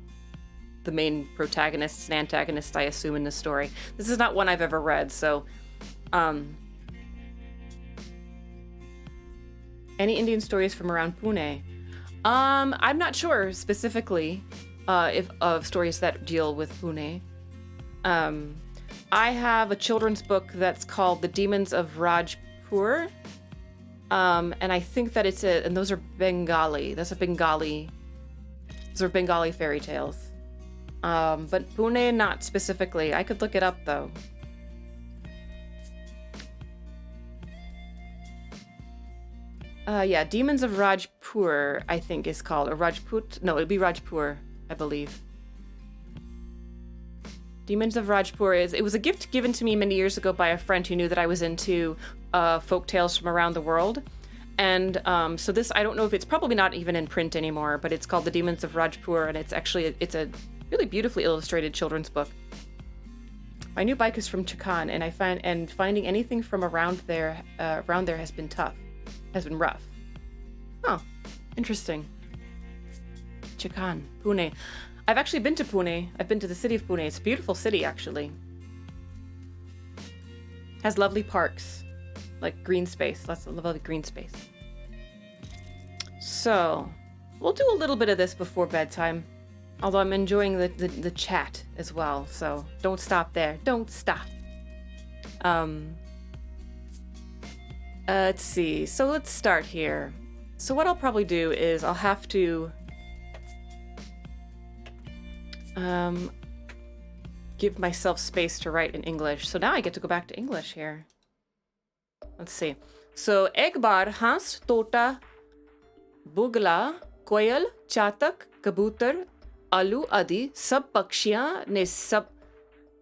A: the main protagonists and antagonists, I assume, in the story. This is not one I've ever read, so any Indian stories from around Pune? I'm not sure specifically of stories that deal with Pune. I have a children's book that's called The Demons of Rajpur. And I think that and those are Bengali. Those are Bengali fairy tales. But Pune, not specifically. I could look it up, though. Yeah, Demons of Rajpur, I think is called. Or Rajput? No, it'd be Rajpur, I believe. Demons of Rajpur it was a gift given to me many years ago by a friend who knew that I was into folk tales from around the world. And so this, I don't know if it's probably not even in print anymore, but it's called The Demons of Rajpur, and it's a really beautifully illustrated children's book. My new bike is from Chakan, and finding anything from around there has been rough. Oh, interesting. Chakan, Pune. I've actually been to Pune. I've been to the city of Pune. It's a beautiful city, actually. Has lovely parks, like green space. Lots of lovely green space. So, we'll do a little bit of this before bedtime. Although I'm enjoying the chat as well, so don't stop there. Don't stop. Let's see. So let's start here. So what I'll probably do is I'll have to give myself space to write in English. So now I get to go back to English here. Let's see. So एक बार हंस तोता बुगला कोयल चातक कबूतर आलू आदि सब पक्षियां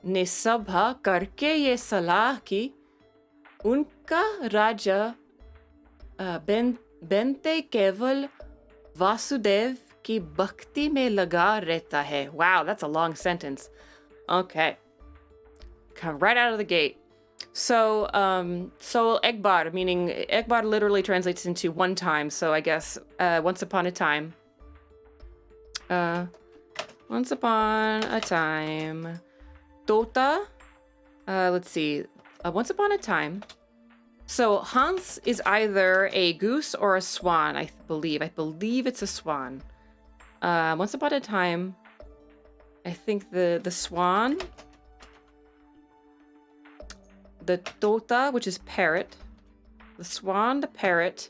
A: ने सभा करके ये सलाह की उनका राजा बनते केवल वासुदेव की भक्ति में लगा रहता है. Wow, that's a long sentence. Okay. Come right out of the gate. So Egbar, meaning Egbar literally translates into one time. So I guess once upon a time. Once upon a time. Tota. Let's see. Once upon a time. So Hans is either a goose or a swan, I believe. I believe it's a swan. Once upon a time, I think the swan, the tota, which is parrot, the swan, the parrot,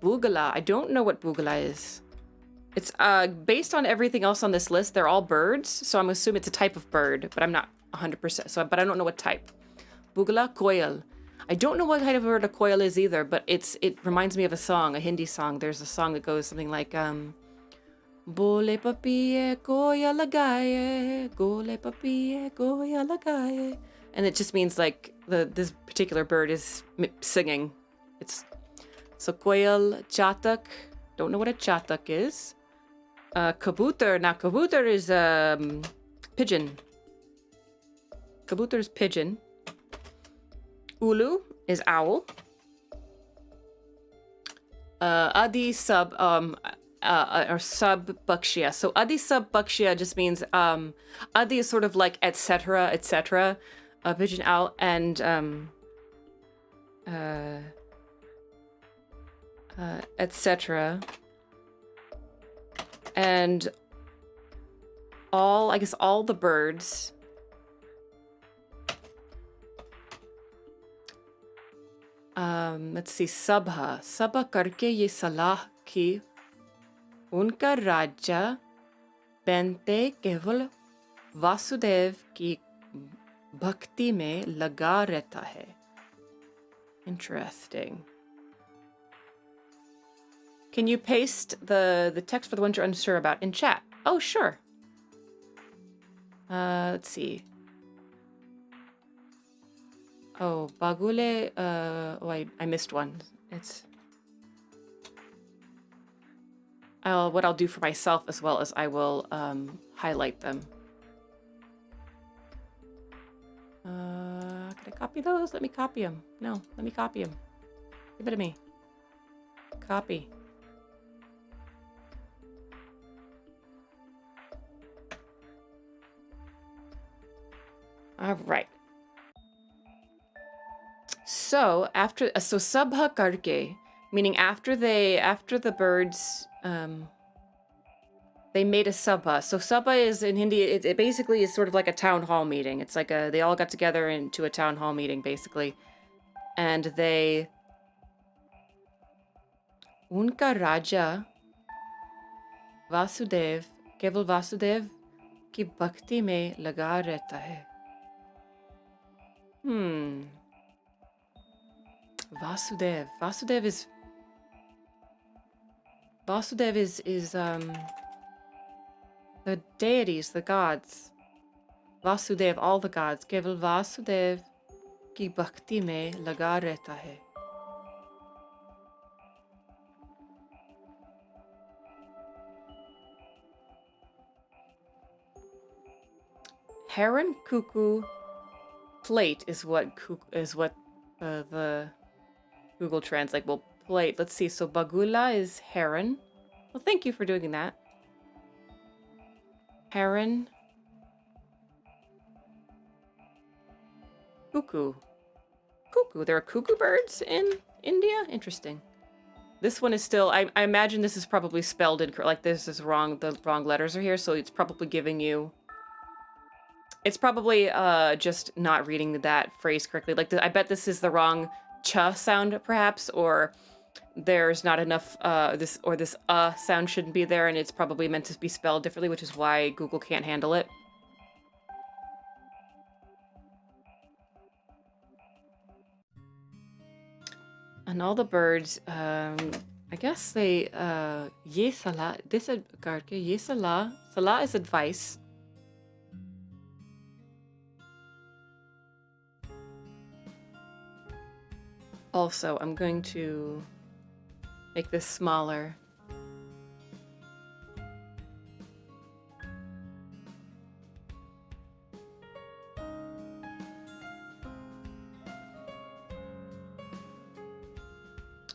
A: bugala. I don't know what bugala is. It's based on everything else on this list. They're all birds, so I'm assuming it's a type of bird, but I'm not 100%. But I don't know what type. Bugala, koyal. I don't know what kind of bird a koyal is either, but it reminds me of a song, a Hindi song. There's a song that goes something like Bole papiye koya lagaye, gole papiye koya lagaye, and it just means like this particular bird is singing. It's so koyal, chatak. Don't know what a chatak is. Kabutar. Now kabutar is pigeon. Kabutar is pigeon. Ulu is owl. Adi sub or sub bakshya. So adi sub bakshya just means adi is sort of like etc. etc. Pigeon owl and etc. And I guess all the birds let's see, sabha karke ye salah ki unka raja bente keval Vasudev ki bhakti mein laga rehta hai. Interesting. Can you paste the text for the ones you're unsure about in chat? Oh, sure. Let's see. Oh, bagule. I missed one. What I'll do for myself as well is I will highlight them. Can I copy those? Let me copy them. No, let me copy them. Give it to me. Copy. All right. So sabha karke, meaning after the birds, they made a sabha. So sabha is in Hindi, it basically is sort of like a town hall meeting. It's like they all got together into a town hall meeting basically, and unka raja Vasudev, keval Vasudev ki bhakti mein laga rehta hai. Vasudev is the deities, the gods. Vasudev, all the gods. Keval Vasudev ki bhakti mein laga rehta hai. Heron, cuckoo, plate is what the Google Translate will plate. Let's see. So bagula is heron. Well, thank you for doing that. Heron. Cuckoo. There are cuckoo birds in India? Interesting. This one is still, I imagine this is probably spelled incorrect. Like this is wrong. The wrong letters are here. So it's probably giving you, it's probably just not reading that phrase correctly. Like I bet this is the wrong cha sound perhaps, or there's not enough this sound shouldn't be there, and it's probably meant to be spelled differently, which is why Google can't handle it. And all the birds, I guess they ye salah, this is karke ye salah. Salah is advice. Also, I'm going to make this smaller.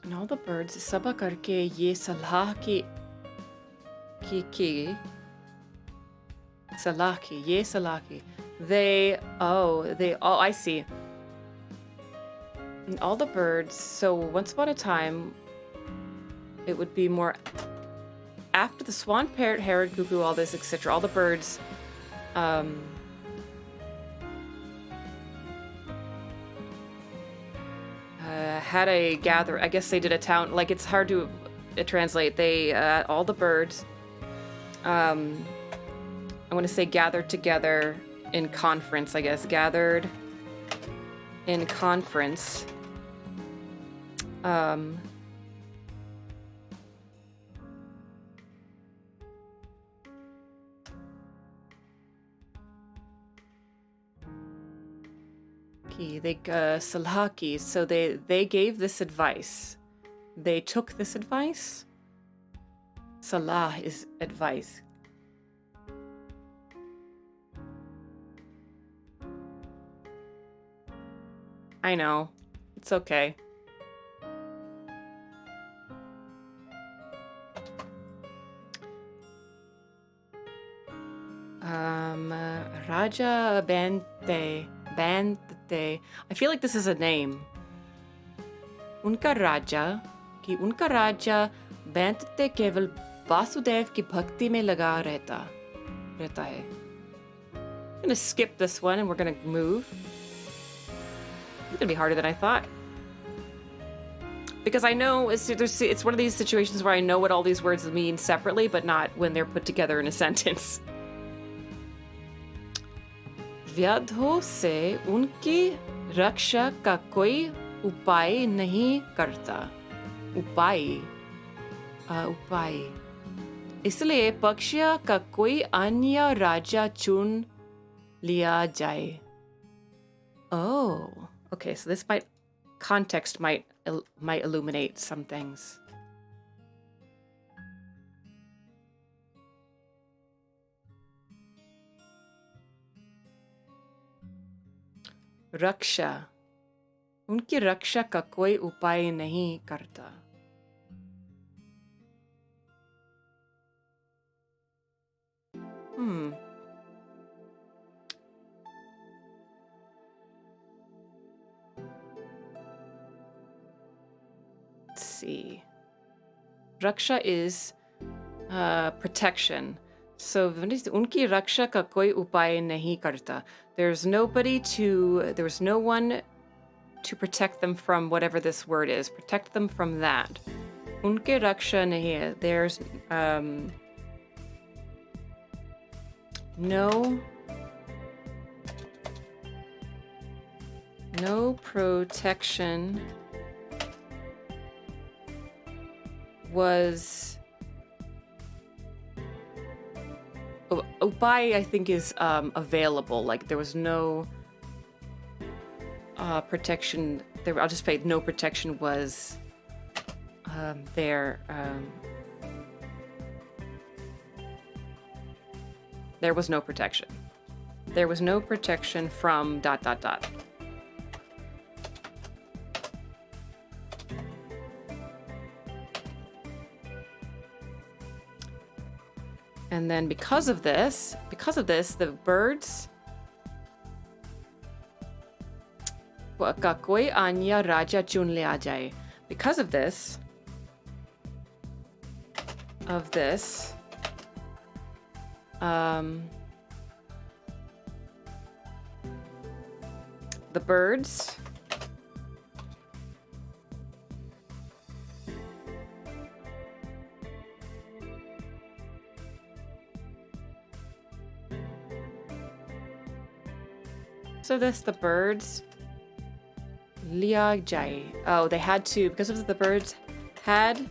A: And all the birds, sabha karke ye salah ki salah ki, ye salah ki. I see. And all the birds, so once upon a time, it would be more after the swan, parrot, herod, cuckoo, all this, etc., all the birds, had a gather. I guess they did a town. Like, it's hard to translate. They all the birds. I want to say gathered together in conference. I guess gathered in conference. They salhaki, so they gave this advice. They took this advice. Salah is advice. I know. It's okay. Raja Bante. I feel like this is a name. Unka Raja Bante keval Vasudev ki bhakti mein laga rehta hai. I'm gonna skip this one and we're gonna move. It's gonna be harder than I thought. Because I know it's one of these situations where I know what all these words mean separately, but not when they're put together in a sentence. व्याधों से उनकी रक्षा का कोई उपाय नहीं करता। उपाय इसलिए पक्षियों का कोई अन्य राजा चुन लिया जाए। Oh, okay, so this context might illuminate some things. रक्षा उनकी रक्षा का कोई उपाय नहीं करता। Let's see. Raksha is protection. So unki raksha ka koi upay nahi karta. There was no one to protect them from whatever this word is. Protect them from that. Unke raksha nahi hai. There's no protection was. Upay, I think, is available. Like, there was no protection. I'll just say no protection was there. There was no protection. There was no protection from ... And then because of this, the birds का कोई अन्य राजा चुन लिया जाए. Because of this, the birds लिया जाए. Oh, they had to, because of the birds had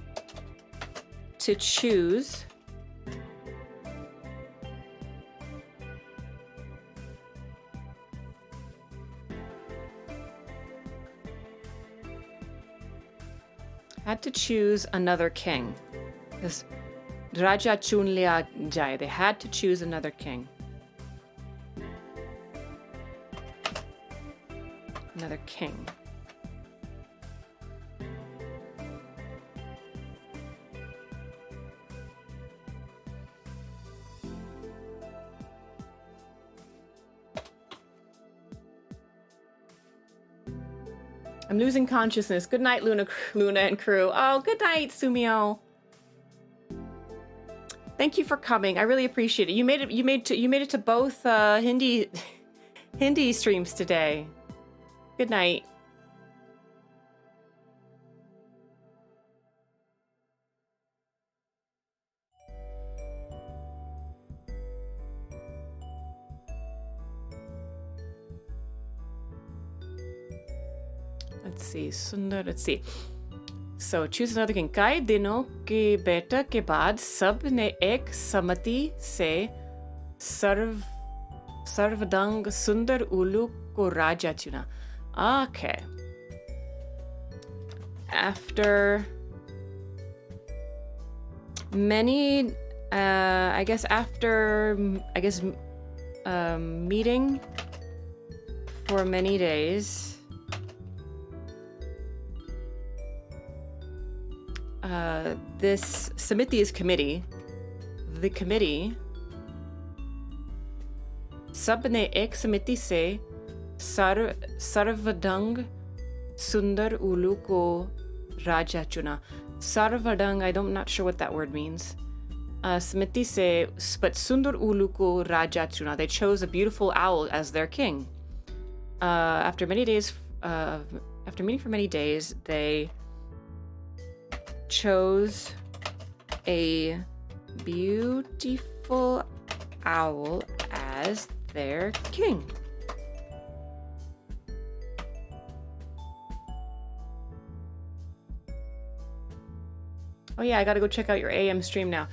A: to choose another king. This Raja chun liya jaye. They had to choose another king. Another king. I'm losing consciousness. Good night, Luna and crew. Oh, good night, Sumio. Thank you for coming. I really appreciate it. You made it to both Hindi streams today. Good night. Let's see, Sundar, let's see. So choose another king. कई दिनों के बैठक के बाद सब ने एक सम्मति से सर्वदंग सुंदर उल्लू को राजा चुना. Okay. After many, meeting for many days, this Samiti is committee. The committee सब ने एक समिति से सर्वदंग सुंदर उल्लू को राजा चुना. Sarvadang, I'm not sure what that word means. Samiti se, but Sundar Ulu ko Raja chuna. They chose a beautiful owl as their king. After meeting for many days, they chose a beautiful owl as their king. Oh yeah, I gotta go check out your AM stream now.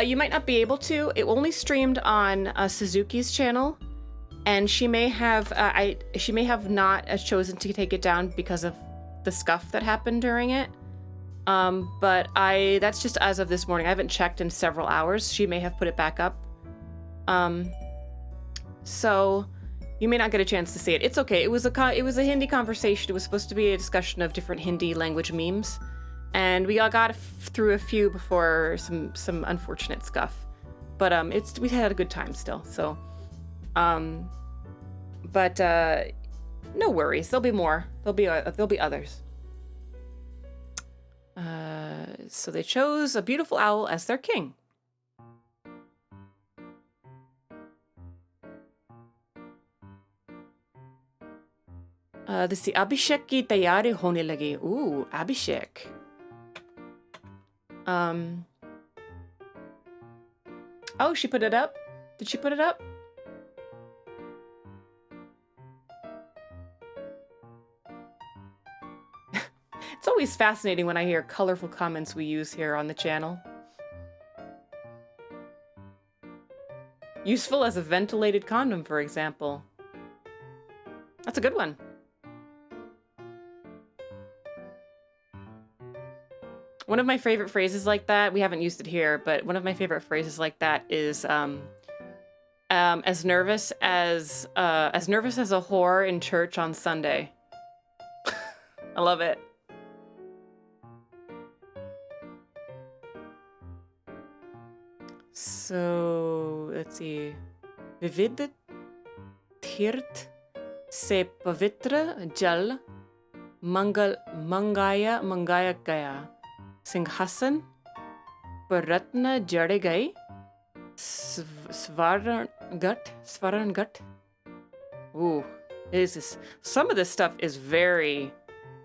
A: You might not be able to. It only streamed on Suzuki's channel, and she may have not chosen to take it down because of the scuff that happened during it. But that's just as of this morning. I haven't checked in several hours. She may have put it back up. So you may not get a chance to see it. It's okay. It was a Hindi conversation. It was supposed to be a discussion of different Hindi language memes. And we all got through a few before some unfortunate scuff, but we had a good time still. So, but no worries. There'll be more. There'll be others. So they chose a beautiful owl as their king. This Abhishek ki tayari hone lagi. Ooh, Abhishek. Oh, she put it up? Did she put it up? It's always fascinating when I hear colorful comments we use here on the channel. Useful as a ventilated condom, for example. That's a good one. One of my favorite phrases like that, we haven't used it here, but one of my favorite phrases like that is as nervous as a whore in church on Sunday. I love it. So let's see. Vivid Tirt se pavitra jal mangaya gaya. Singhasan Paratna Jade Gai Svaran Gut. Ooh, some of this stuff is very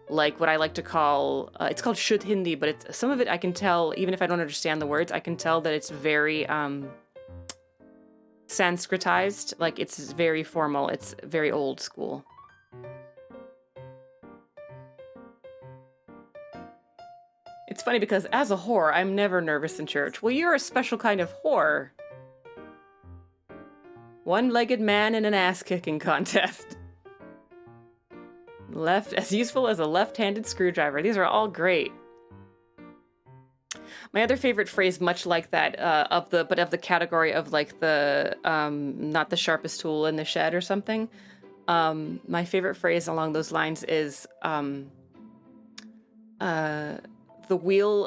A: like what I like to call it's called Shuddh Hindi, but some of it I can tell, even if I don't understand the words, I can tell that it's very Sanskritized, like it's very formal, it's very old school. It's funny because as a whore, I'm never nervous in church. Well, you're a special kind of whore. One-legged man in an ass-kicking contest. As useful as a left-handed screwdriver. These are all great. My other favorite phrase, much like that, of the category of like the not the sharpest tool in the shed or something. My favorite phrase along those lines is the wheel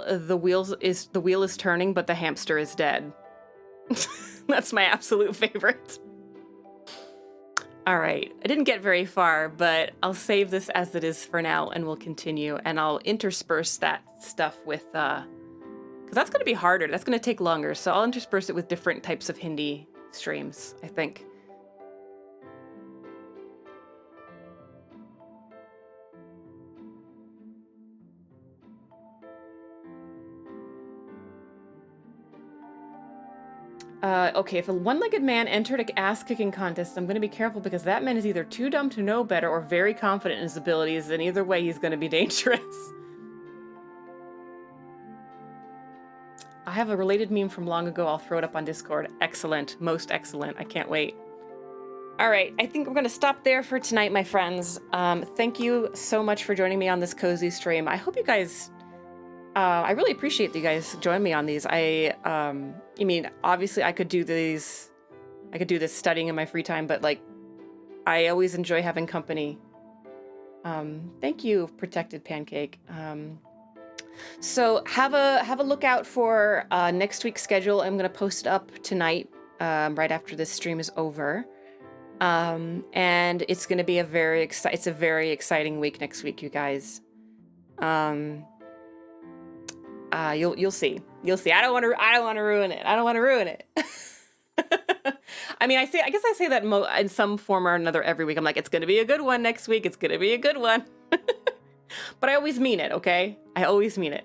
A: is turning, but the hamster is dead. That's my absolute favorite. All right, I didn't get very far, but I'll save this as it is for now, and we'll continue, and I'll intersperse that stuff with because that's going to be harder. That's going to take longer. So I'll intersperse it with different types of Hindi streams, I think. Okay, if a one-legged man entered an ass-kicking contest, I'm going to be careful because that man is either too dumb to know better or very confident in his abilities, and either way, he's going to be dangerous. I have a related meme from long ago. I'll throw it up on Discord. Excellent. Most excellent. I can't wait. All right, I think we're going to stop there for tonight, my friends. Thank you so much for joining me on this cozy stream. I hope you guys... I really appreciate that you guys join me on these. I mean, obviously I could do these, I could do this studying in my free time, but like, I always enjoy having company. Thank you, Protected Pancake. So have a look out for next week's schedule. I'm gonna post it up tonight, right after this stream is over. And it's gonna be a very exciting week next week, you guys. You'll see. You'll see. I don't want to ruin it. I don't want to ruin it. I mean, I guess I say that in some form or another every week. I'm like, it's going to be a good one next week. It's going to be a good one. But I always mean it, okay? I always mean it.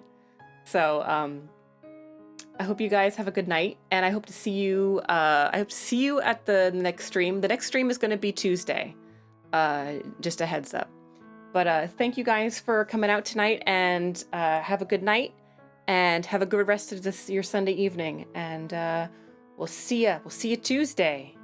A: So, I hope you guys have a good night, and I hope to see you, at the next stream. The next stream is going to be Tuesday. Just a heads up. But, thank you guys for coming out tonight, and, have a good night. And have a good rest of your Sunday evening. And we'll see you Tuesday.